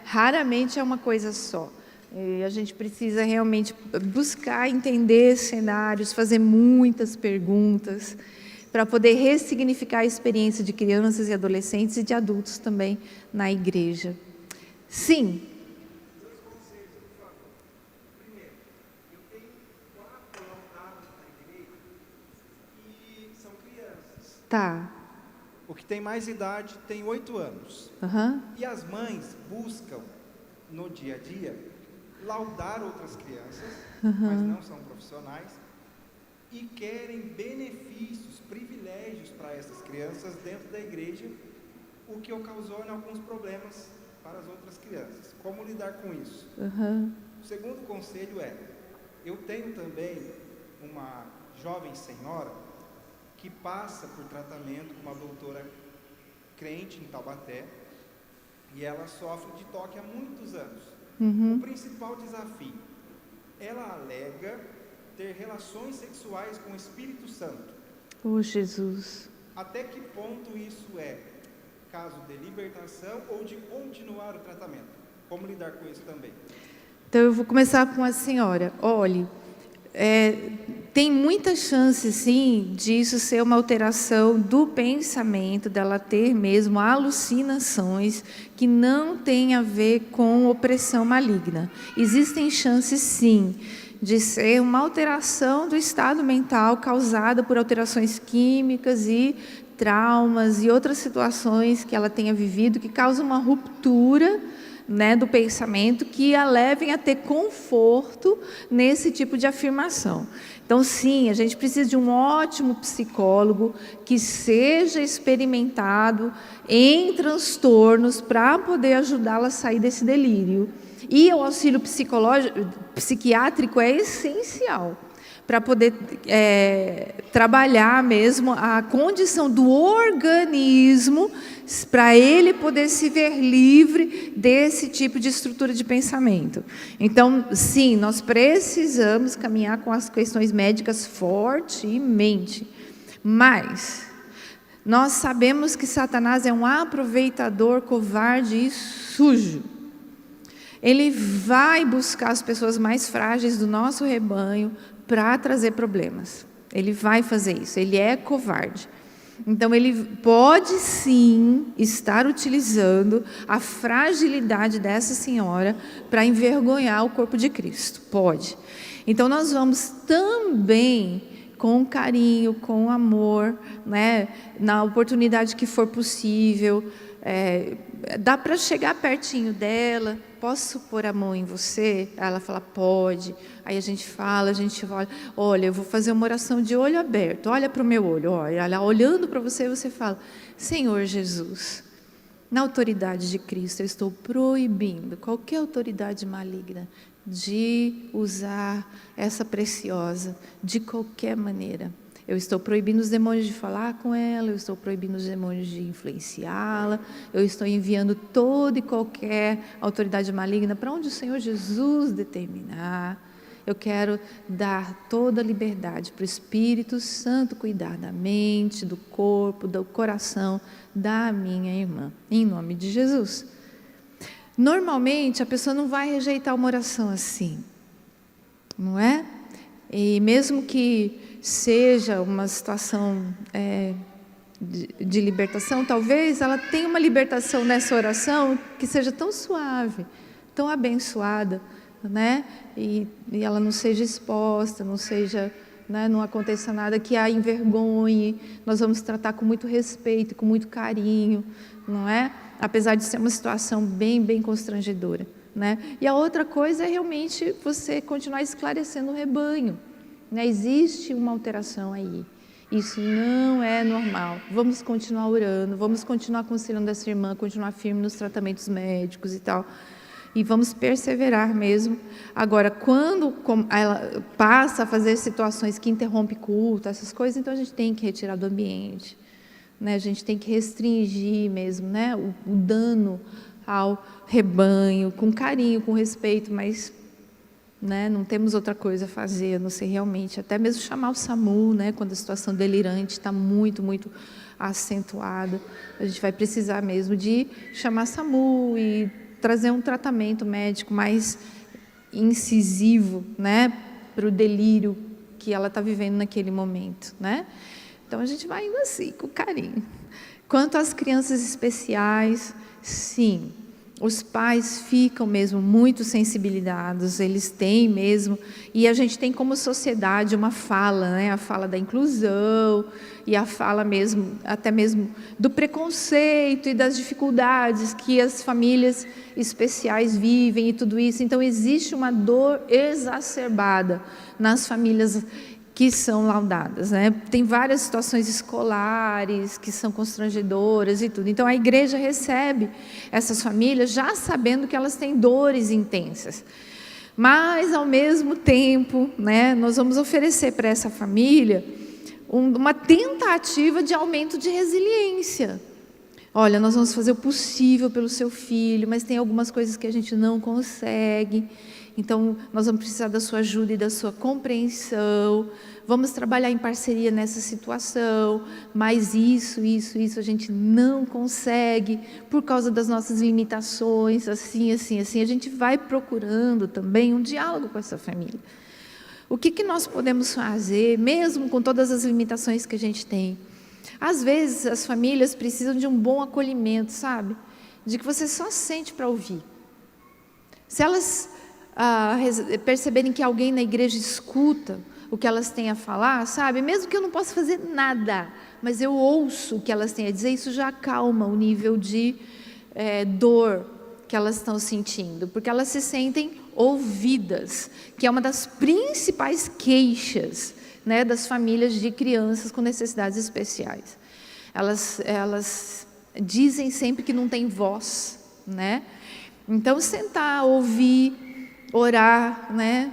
Raramente é uma coisa só. E a gente precisa realmente buscar entender cenários, fazer muitas perguntas, para poder ressignificar a experiência de crianças e adolescentes e de adultos também na igreja. Sim. Primeiro, eu tenho 4 laudados na igreja e são crianças. Tá. O que tem mais idade tem 8 anos. E as mães buscam, no dia a dia, laudar outras crianças, mas não são profissionais, e querem benefícios, privilégios para essas crianças dentro da igreja, o que ocasiona alguns problemas para as outras crianças. Como lidar com isso? O segundo conselho eu tenho também uma jovem senhora que passa por tratamento com uma doutora crente em Taubaté. e ela sofre de toque há muitos anos. O principal desafio, ela alega ter relações sexuais com o Espírito Santo. Oh, Jesus. Até que ponto isso é caso de libertação ou de continuar o tratamento? Como lidar com isso também? Então, eu vou começar com a senhora. Olhe, tem muita chance, sim, disso ser uma alteração do pensamento, dela ter mesmo alucinações que não tem a ver com opressão maligna. Existem chances, sim, de ser uma alteração do estado mental causada por alterações químicas e traumas e outras situações que ela tenha vivido que causam uma ruptura, né, do pensamento, que a levem a ter conforto nesse tipo de afirmação. Então, sim, a gente precisa de um ótimo psicólogo que seja experimentado em transtornos para poder ajudá-la a sair desse delírio. E o auxílio psiquiátrico é essencial para poder trabalhar mesmo a condição do organismo, para ele poder se ver livre desse tipo de estrutura de pensamento. Então, sim, nós precisamos caminhar com as questões médicas fortemente, mas nós sabemos que Satanás é um aproveitador covarde e sujo. Ele vai buscar as pessoas mais frágeis do nosso rebanho para trazer problemas. Ele vai fazer isso, ele é covarde. Então, ele pode sim estar utilizando a fragilidade dessa senhora para envergonhar o corpo de Cristo, pode. Então, nós vamos também, com carinho, com amor, né, na oportunidade que for possível, dá para chegar pertinho dela. Posso pôr a mão em você? Ela fala, pode. Aí a gente fala, olha, eu vou fazer uma oração de olho aberto, olha para o meu olho, olha, ela olhando para você, você fala, Senhor Jesus, na autoridade de Cristo, eu estou proibindo qualquer autoridade maligna de usar essa preciosa de qualquer maneira. Eu estou proibindo os demônios de falar com ela, eu estou proibindo os demônios de influenciá-la, eu estou enviando toda e qualquer autoridade maligna para onde o Senhor Jesus determinar. Eu quero dar toda a liberdade para o Espírito Santo cuidar da mente, do corpo, do coração da minha irmã, em nome de Jesus. Normalmente, a pessoa não vai rejeitar uma oração assim, não é? E mesmo que seja uma situação de libertação, talvez ela tenha uma libertação nessa oração que seja tão suave, tão abençoada, né? E ela não seja exposta, não seja, né, não aconteça nada que a envergonhe. Nós vamos tratar com muito respeito, com muito carinho, não é? Apesar de ser uma situação bem, bem constrangedora, né? E a outra coisa é realmente você continuar esclarecendo o rebanho. Existe uma alteração aí, isso não é normal. Vamos continuar orando, vamos continuar aconselhando essa irmã, continuar firme nos tratamentos médicos e tal, e vamos perseverar mesmo. Agora, quando ela passa a fazer situações que interrompem culto, essas coisas, então a gente tem que retirar do ambiente, né? A gente tem que restringir mesmo, né, o dano ao rebanho, com carinho, com respeito, mas né, não temos outra coisa a fazer, a não ser realmente, até mesmo chamar o SAMU, né, quando a situação delirante está muito, muito acentuada. A gente vai precisar mesmo de chamar SAMU e trazer um tratamento médico mais incisivo, né, para o delírio que ela está vivendo naquele momento, né? Então, a gente vai indo assim, com carinho. Quanto às crianças especiais, sim, os pais ficam mesmo muito sensibilizados, eles têm mesmo, e a gente tem como sociedade uma fala, né? A fala da inclusão e a fala mesmo, até mesmo do preconceito e das dificuldades que as famílias especiais vivem e tudo isso. Então, existe uma dor exacerbada nas famílias que são laudadas, né? Tem várias situações escolares que são constrangedoras e tudo. Então, a igreja recebe essas famílias já sabendo que elas têm dores intensas. Mas, ao mesmo tempo, né, nós vamos oferecer para essa família uma tentativa de aumento de resiliência. Olha, nós vamos fazer o possível pelo seu filho, mas tem algumas coisas que a gente não consegue. Então, nós vamos precisar da sua ajuda e da sua compreensão. Vamos trabalhar em parceria nessa situação, mas isso a gente não consegue por causa das nossas limitações, assim. A gente vai procurando também um diálogo com essa família. O que nós podemos fazer, mesmo com todas as limitações que a gente tem? Às vezes, as famílias precisam de um bom acolhimento, sabe? De que você só sente para ouvir. Se elas perceberem que alguém na igreja escuta o que elas têm a falar, sabe? Mesmo que eu não possa fazer nada, mas eu ouço o que elas têm a dizer, isso já acalma o nível de dor que elas estão sentindo, porque elas se sentem ouvidas, que é uma das principais queixas, né, das famílias de crianças com necessidades especiais. Elas dizem sempre que não tem voz, né? Então, sentar, ouvir, orar, né?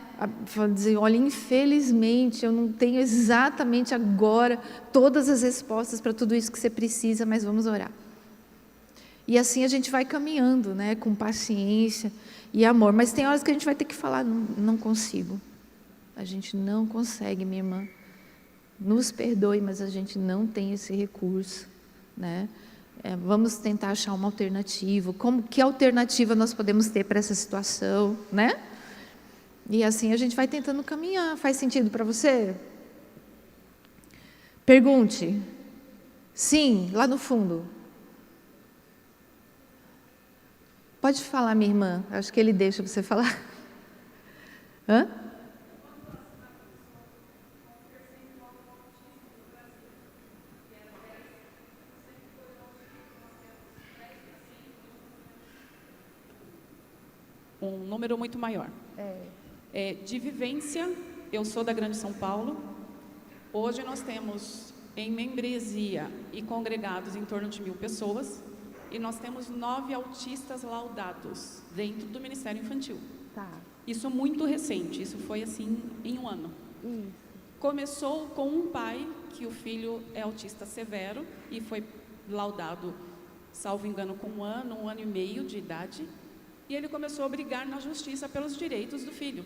Dizer, olha, infelizmente eu não tenho exatamente agora todas as respostas para tudo isso que você precisa, mas vamos orar. E assim a gente vai caminhando, né, com paciência e amor. Mas tem horas que a gente vai ter que falar, não consigo. A gente não consegue, minha irmã. Nos perdoe, mas a gente não tem esse recurso, né? Vamos tentar achar uma alternativa. Que alternativa nós podemos ter para essa situação, né? E assim a gente vai tentando caminhar. Faz sentido para você? Pergunte. Sim, lá no fundo. Pode falar, minha irmã. Acho que ele deixa você falar. Hã? Um número muito maior. De vivência, eu sou da Grande São Paulo. Hoje nós temos em membresia e congregados em torno de 1.000 pessoas. E nós temos 9 autistas laudados dentro do Ministério Infantil. Tá. Isso muito recente, isso foi assim em um ano. Começou com um pai que o filho é autista severo e foi laudado, salvo engano, com um ano e meio de idade. E ele começou a brigar na justiça pelos direitos do filho.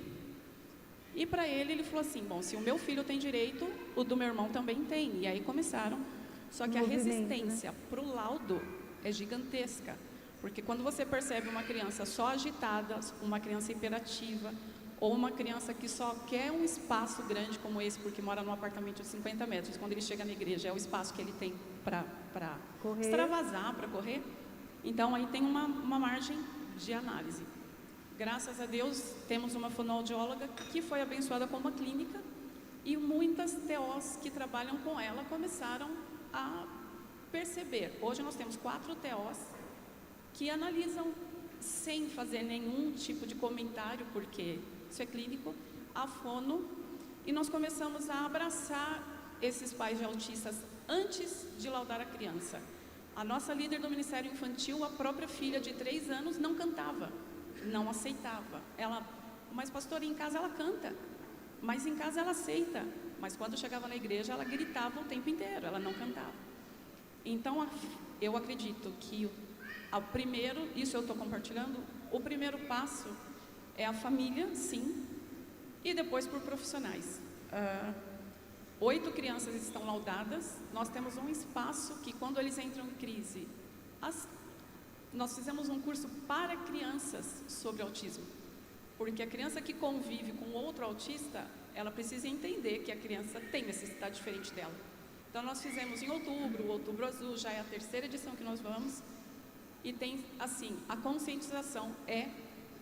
E para ele falou assim, bom, se o meu filho tem direito, o do meu irmão também tem. E aí começaram. Só que a resistência para o laudo é gigantesca, porque quando você percebe uma criança só agitada, uma criança hiperativa, ou uma criança que só quer um espaço grande como esse, porque mora num apartamento de 50 metros, quando ele chega na igreja é o espaço que ele tem para extravasar, para correr, então aí tem uma margem de análise. Graças a Deus, temos uma fonoaudióloga que foi abençoada com uma clínica, e muitas TOs que trabalham com ela começaram a perceber. Hoje nós temos 4 TOs que analisam sem fazer nenhum tipo de comentário, porque isso é clínico, a fono, e nós começamos a abraçar esses pais de autistas antes de laudar a criança. A nossa líder do Ministério Infantil, a própria filha de 3 anos, não cantava, não aceitava. Mas pastora, em casa ela canta, mas em casa ela aceita, mas quando chegava na igreja ela gritava o tempo inteiro, ela não cantava. Então, eu acredito que isso eu estou compartilhando, o primeiro passo é a família, sim, e depois por profissionais. 8 crianças estão laudadas, nós temos um espaço que quando eles entram em crise, nós fizemos um curso para crianças sobre autismo, porque a criança que convive com outro autista, ela precisa entender que a criança tem necessidade diferente dela. Então, nós fizemos em outubro, o Outubro Azul, já é a 3ª edição que nós vamos, e tem, assim, a conscientização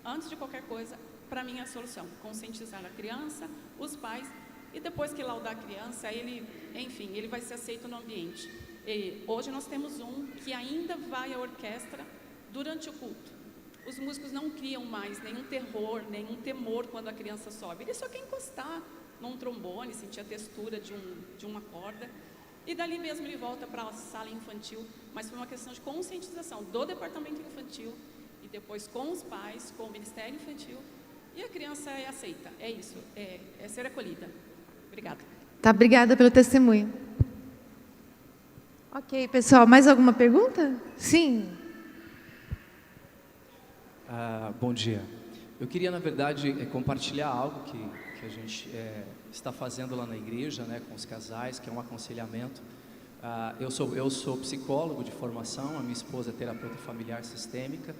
antes de qualquer coisa, para mim, a solução. Conscientizar a criança, os pais, e depois que laudar a criança, ele vai ser aceito no ambiente. E hoje nós temos um que ainda vai à orquestra durante o culto. Os músicos não criam mais nenhum terror, nenhum temor quando a criança sobe. Ele só quer encostar num trombone, sentir a textura de uma corda. E dali mesmo ele volta para a sala infantil, mas foi uma questão de conscientização do departamento infantil e depois com os pais, com o Ministério Infantil, e a criança é aceita, é isso, é ser acolhida. Obrigada. Tá, obrigada pelo testemunho. Ok, pessoal, mais alguma pergunta? Sim. Bom dia. Eu queria, na verdade, compartilhar algo que a gente está fazendo lá na igreja, né, com os casais, que é um aconselhamento. Eu sou psicólogo de formação, a minha esposa é terapeuta familiar sistêmica,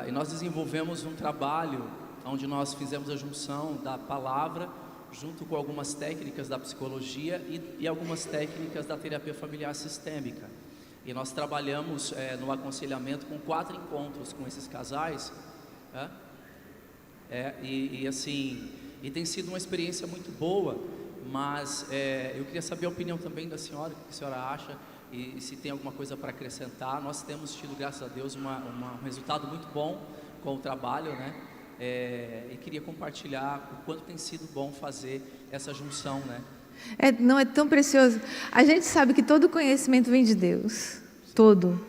e nós desenvolvemos um trabalho onde nós fizemos a junção da palavra junto com algumas técnicas da psicologia e algumas técnicas da terapia familiar sistêmica. E nós trabalhamos no aconselhamento com 4 encontros com esses casais, e tem sido uma experiência muito boa, mas eu queria saber a opinião também da senhora, o que a senhora acha e se tem alguma coisa para acrescentar. Nós temos tido, graças a Deus, um resultado muito bom com o trabalho, né? E queria compartilhar o quanto tem sido bom fazer essa junção, né? Não é tão precioso. A gente sabe que todo conhecimento vem de Deus, todo.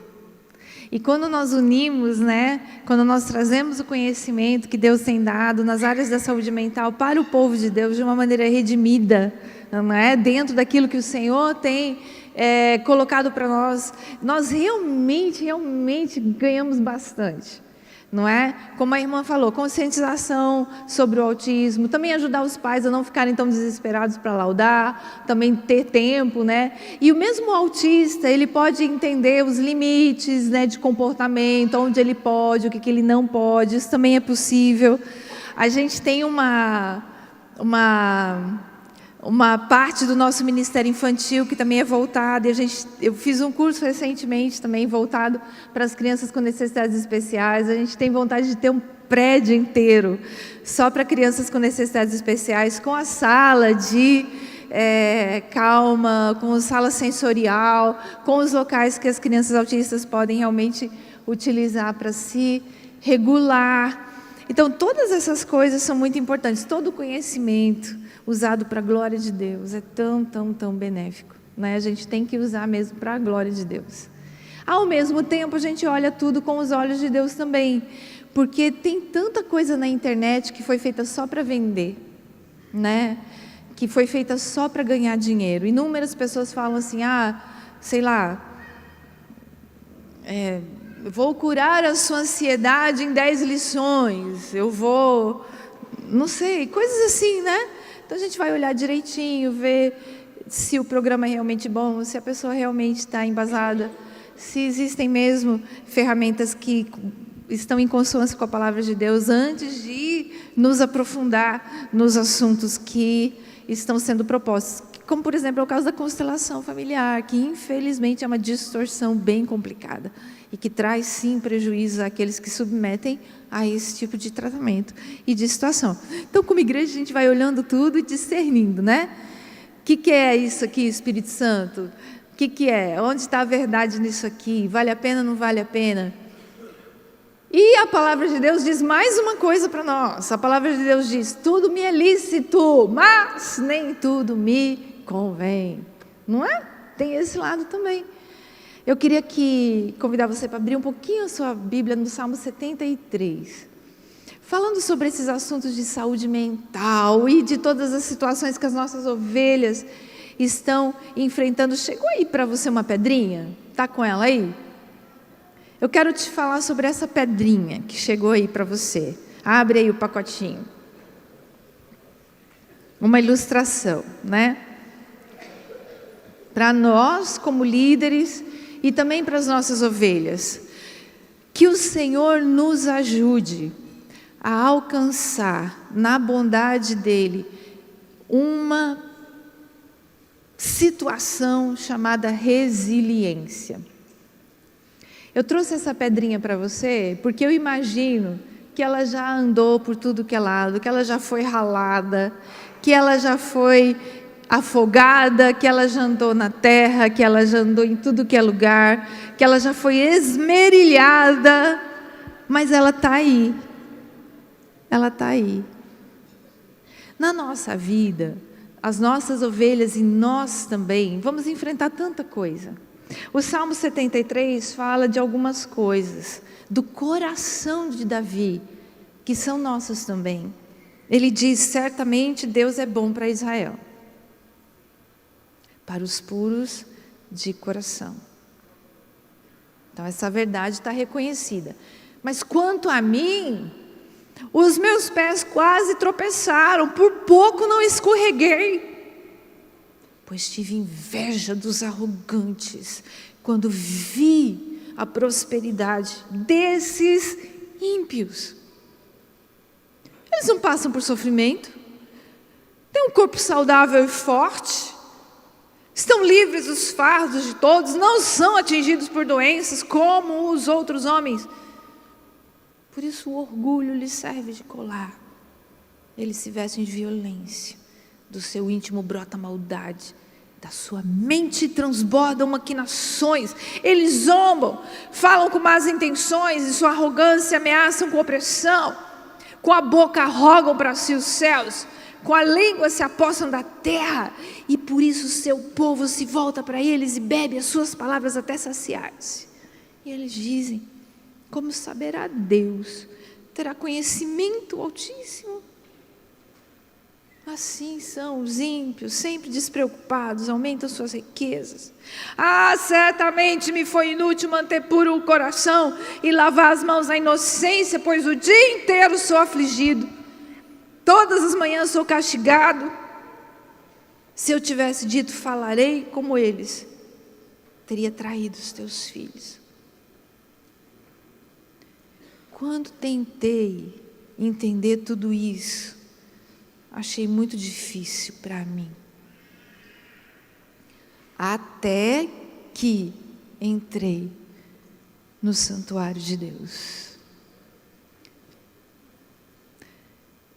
E quando nós unimos, né, quando nós trazemos o conhecimento que Deus tem dado nas áreas da saúde mental para o povo de Deus de uma maneira redimida, não é? Dentro daquilo que o Senhor tem colocado para nós, nós realmente ganhamos bastante. Não é? Como a irmã falou, conscientização sobre o autismo, também ajudar os pais a não ficarem tão desesperados para laudar, também ter tempo, né? E o mesmo autista, ele pode entender os limites, né, de comportamento, onde ele pode, o que ele não pode, isso também é possível. A gente tem uma parte do nosso Ministério Infantil que também é voltada, eu fiz um curso recentemente também voltado para as crianças com necessidades especiais. A gente tem vontade de ter um prédio inteiro só para crianças com necessidades especiais, com a sala de calma, com a sala sensorial, com os locais que as crianças autistas podem realmente utilizar para se regular. Então, todas essas coisas são muito importantes. Todo o conhecimento usado para a glória de Deus é tão benéfico, né? A gente tem que usar mesmo para a glória de Deus. Ao mesmo tempo, a gente olha tudo com os olhos de Deus também, porque tem tanta coisa na internet que foi feita só para vender, né? Que foi feita só para ganhar dinheiro. Inúmeras pessoas falam assim, sei lá, vou curar a sua ansiedade em 10 lições, eu vou, não sei, coisas assim, né? Então a gente vai olhar direitinho, ver se o programa é realmente bom, se a pessoa realmente está embasada, se existem mesmo ferramentas que estão em consonância com a palavra de Deus, antes de nos aprofundar nos assuntos que estão sendo propostos. Como, por exemplo, é o caso da constelação familiar, que infelizmente é uma distorção bem complicada e que traz, sim, prejuízo àqueles que submetem a esse tipo de tratamento e de situação. Então, como igreja, a gente vai olhando tudo e discernindo, né? O que é isso aqui, Espírito Santo? O que é? Onde está a verdade nisso aqui? Vale a pena ou não vale a pena? E a palavra de Deus diz mais uma coisa para nós. A palavra de Deus diz, tudo me é lícito, mas nem tudo me convém. Não é? Tem esse lado também. Eu queria convidar você para abrir um pouquinho a sua Bíblia no Salmo 73. Falando sobre esses assuntos de saúde mental e de todas as situações que as nossas ovelhas estão enfrentando. Chegou aí para você uma pedrinha? Está com ela aí? Eu quero te falar sobre essa pedrinha que chegou aí para você. Abre aí o pacotinho. Uma ilustração, né? Para nós, como líderes, e também para as nossas ovelhas. Que o Senhor nos ajude a alcançar, na bondade dEle, uma situação chamada resiliência. Eu trouxe essa pedrinha para você porque eu imagino que ela já andou por tudo que é lado, que ela já foi ralada, que ela já foi afogada, que ela já andou na terra, que ela já andou em tudo que é lugar, que ela já foi esmerilhada, mas ela está aí. Ela está aí. Na nossa vida, as nossas ovelhas e nós também, vamos enfrentar tanta coisa. O Salmo 73 fala de algumas coisas, do coração de Davi, que são nossas também. Ele diz, certamente Deus é bom para Israel. Para os puros de coração. Então, essa verdade está reconhecida. Mas quanto a mim, os meus pés quase tropeçaram, por pouco não escorreguei, pois tive inveja dos arrogantes, quando vi a prosperidade desses ímpios. Eles não passam por sofrimento, têm um corpo saudável e forte, estão livres dos fardos de todos, não são atingidos por doenças como os outros homens. Por isso o orgulho lhes serve de colar. Eles se vestem de violência, do seu íntimo brota a maldade, da sua mente transbordam maquinações. Eles zombam, falam com más intenções, e sua arrogância ameaçam com opressão. Com a boca arrogam para si os céus, com a língua se apossam da terra, e por isso o seu povo se volta para eles e bebe as suas palavras até saciar-se. E eles dizem: como saberá Deus? Terá conhecimento o Altíssimo? Assim são os ímpios, sempre despreocupados, aumentam suas riquezas. Ah, certamente me foi inútil manter puro o coração e lavar as mãos na inocência, pois o dia inteiro sou afligido. Todas as manhãs sou castigado. Se eu tivesse dito, falarei como eles, teria traído os teus filhos. Quando tentei entender tudo isso, achei muito difícil para mim. Até que entrei no santuário de Deus.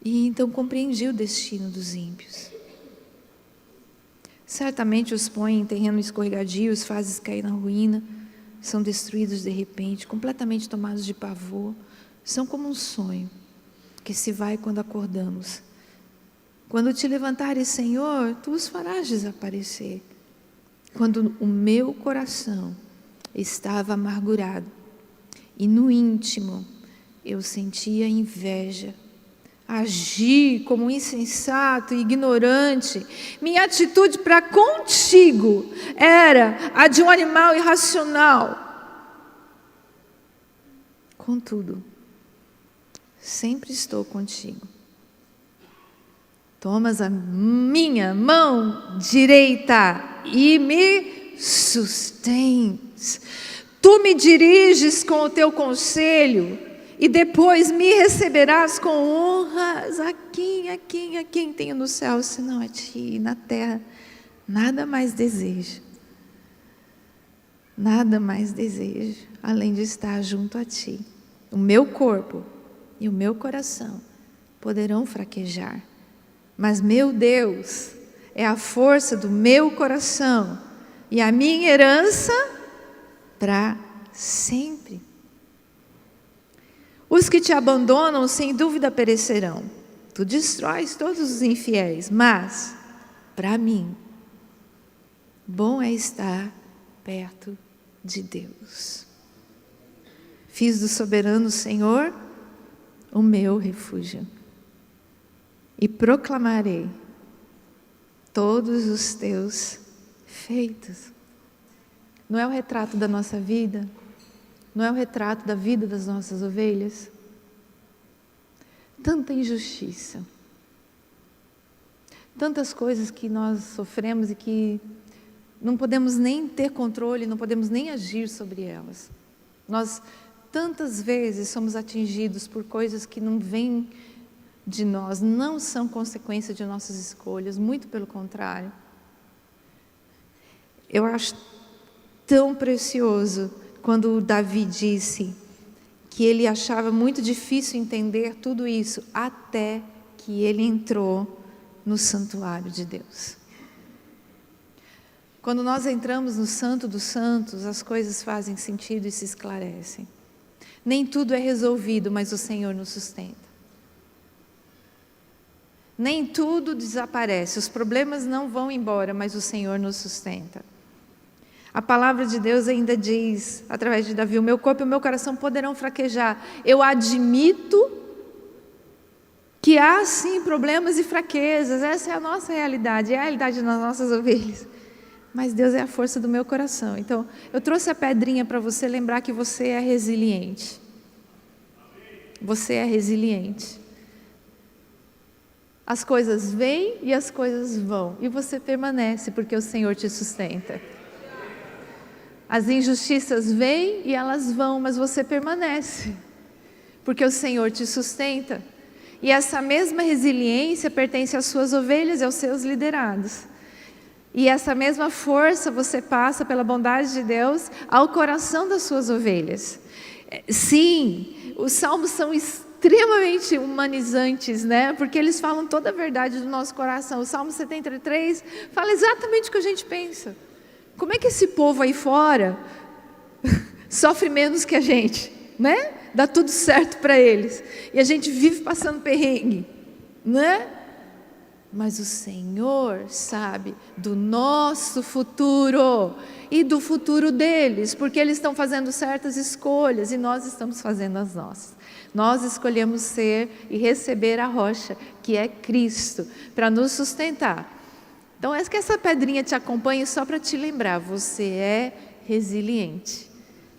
E então compreendi o destino dos ímpios. Certamente os põe em terreno escorregadio, os fazes cair na ruína, são destruídos de repente, completamente tomados de pavor. São como um sonho que se vai quando acordamos. Quando te levantares, Senhor, tu os farás desaparecer. Quando o meu coração estava amargurado e no íntimo eu sentia inveja, agi como um insensato e ignorante, minha atitude para contigo era a de um animal irracional. Contudo, sempre estou contigo. Tomas a minha mão direita e me sustens. Tu me diriges com o teu conselho e depois me receberás com honras. A quem tenho no céu senão a ti, e na terra nada mais desejo. Nada mais desejo além de estar junto a ti. O meu corpo e o meu coração poderão fraquejar, mas meu Deus é a força do meu coração e a minha herança para sempre. Os que te abandonam sem dúvida perecerão. Tu destróis todos os infiéis, mas para mim bom é estar perto de Deus. Fiz do soberano Senhor o meu refúgio e proclamarei todos os teus feitos. Não é o retrato da nossa vida? Não é o retrato da vida das nossas ovelhas? Tanta injustiça, tantas coisas que nós sofremos e que não podemos nem ter controle, não podemos nem agir sobre elas. Nós tantas vezes somos atingidos por coisas que não vêm de nós, não são consequência de nossas escolhas, muito pelo contrário. Eu acho tão precioso quando Davi disse que ele achava muito difícil entender tudo isso, até que ele entrou no santuário de Deus. Quando nós entramos no Santo dos Santos, as coisas fazem sentido e se esclarecem. Nem tudo é resolvido, mas o Senhor nos sustenta. Nem tudo desaparece, os problemas não vão embora, mas o Senhor nos sustenta. A palavra de Deus ainda diz, através de Davi, o meu corpo e o meu coração poderão fraquejar. Eu admito que há sim problemas e fraquezas, essa é a nossa realidade, é a realidade das nossas ovelhas. mas Deus é a força do meu coração. Então, eu trouxe a pedrinha para você lembrar que você é resiliente. Você é resiliente. As coisas vêm e as coisas vão, e você permanece porque o Senhor te sustenta. As injustiças vêm e elas vão, mas você permanece porque o Senhor te sustenta. E essa mesma resiliência pertence às suas ovelhas e aos seus liderados. E essa mesma força você passa pela bondade de Deus ao coração das suas ovelhas. Sim, os salmos são extremamente humanizantes, né? Porque eles falam toda a verdade do nosso coração. O Salmo 73 fala exatamente o que a gente pensa. Como é que esse povo aí fora sofre menos que a gente, né? Dá tudo certo para eles. E a gente vive passando perrengue, né? Mas o Senhor sabe do nosso futuro e do futuro deles, porque eles estão fazendo certas escolhas e nós estamos fazendo as nossas. Nós escolhemos ser e receber a rocha, que é Cristo, para nos sustentar. Então, que essa pedrinha te acompanhe só para te lembrar, você é resiliente.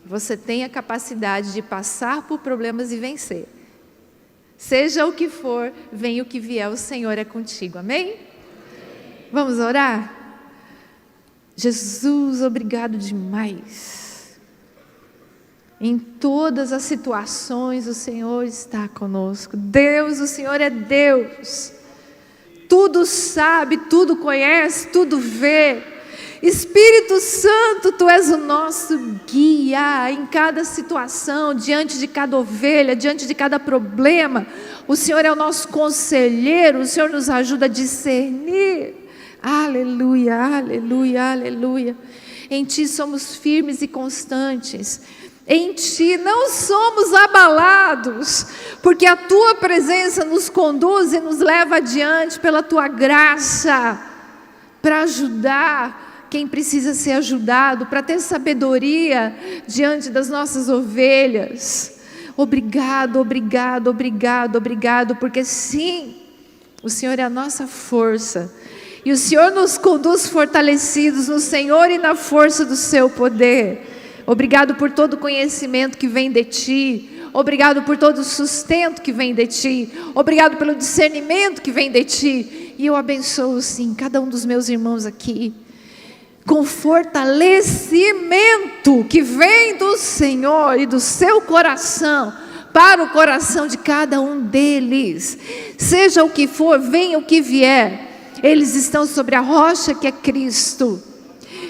Você tem a capacidade de passar por problemas e vencer. Seja o que for, venha o que vier, o Senhor é contigo. Amém? Vamos orar? Jesus, obrigado demais. Em todas as situações, o Senhor está conosco. Deus, o Senhor é Deus. Tudo sabe, tudo conhece, tudo vê. Espírito Santo, Tu és o nosso guia em cada situação, diante de cada ovelha, diante de cada problema. O Senhor é o nosso conselheiro, o Senhor nos ajuda a discernir. Aleluia, aleluia, aleluia. Em Ti somos firmes e constantes. Em Ti não somos abalados, porque a Tua presença nos conduz e nos leva adiante pela Tua graça, para ajudar quem precisa ser ajudado, para ter sabedoria diante das nossas ovelhas. Obrigado, obrigado, obrigado, obrigado, porque sim, o Senhor é a nossa força, e o Senhor nos conduz fortalecidos no Senhor e na força do Seu poder. Obrigado por todo o conhecimento que vem de Ti, obrigado por todo o sustento que vem de Ti, obrigado pelo discernimento que vem de Ti, e eu abençoo sim cada um dos meus irmãos aqui, com fortalecimento que vem do Senhor e do seu coração, para o coração de cada um deles. Seja o que for, venha o que vier, eles estão sobre a rocha que é Cristo,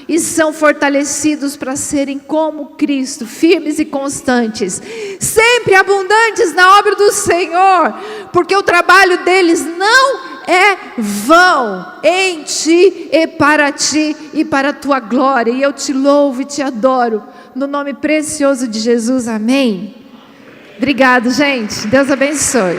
e são fortalecidos para serem como Cristo, firmes e constantes, sempre abundantes na obra do Senhor, porque o trabalho deles não é vão, em Ti e para Ti e para a Tua glória. E eu Te louvo e Te adoro, no nome precioso de Jesus, amém. Obrigado, gente, Deus abençoe.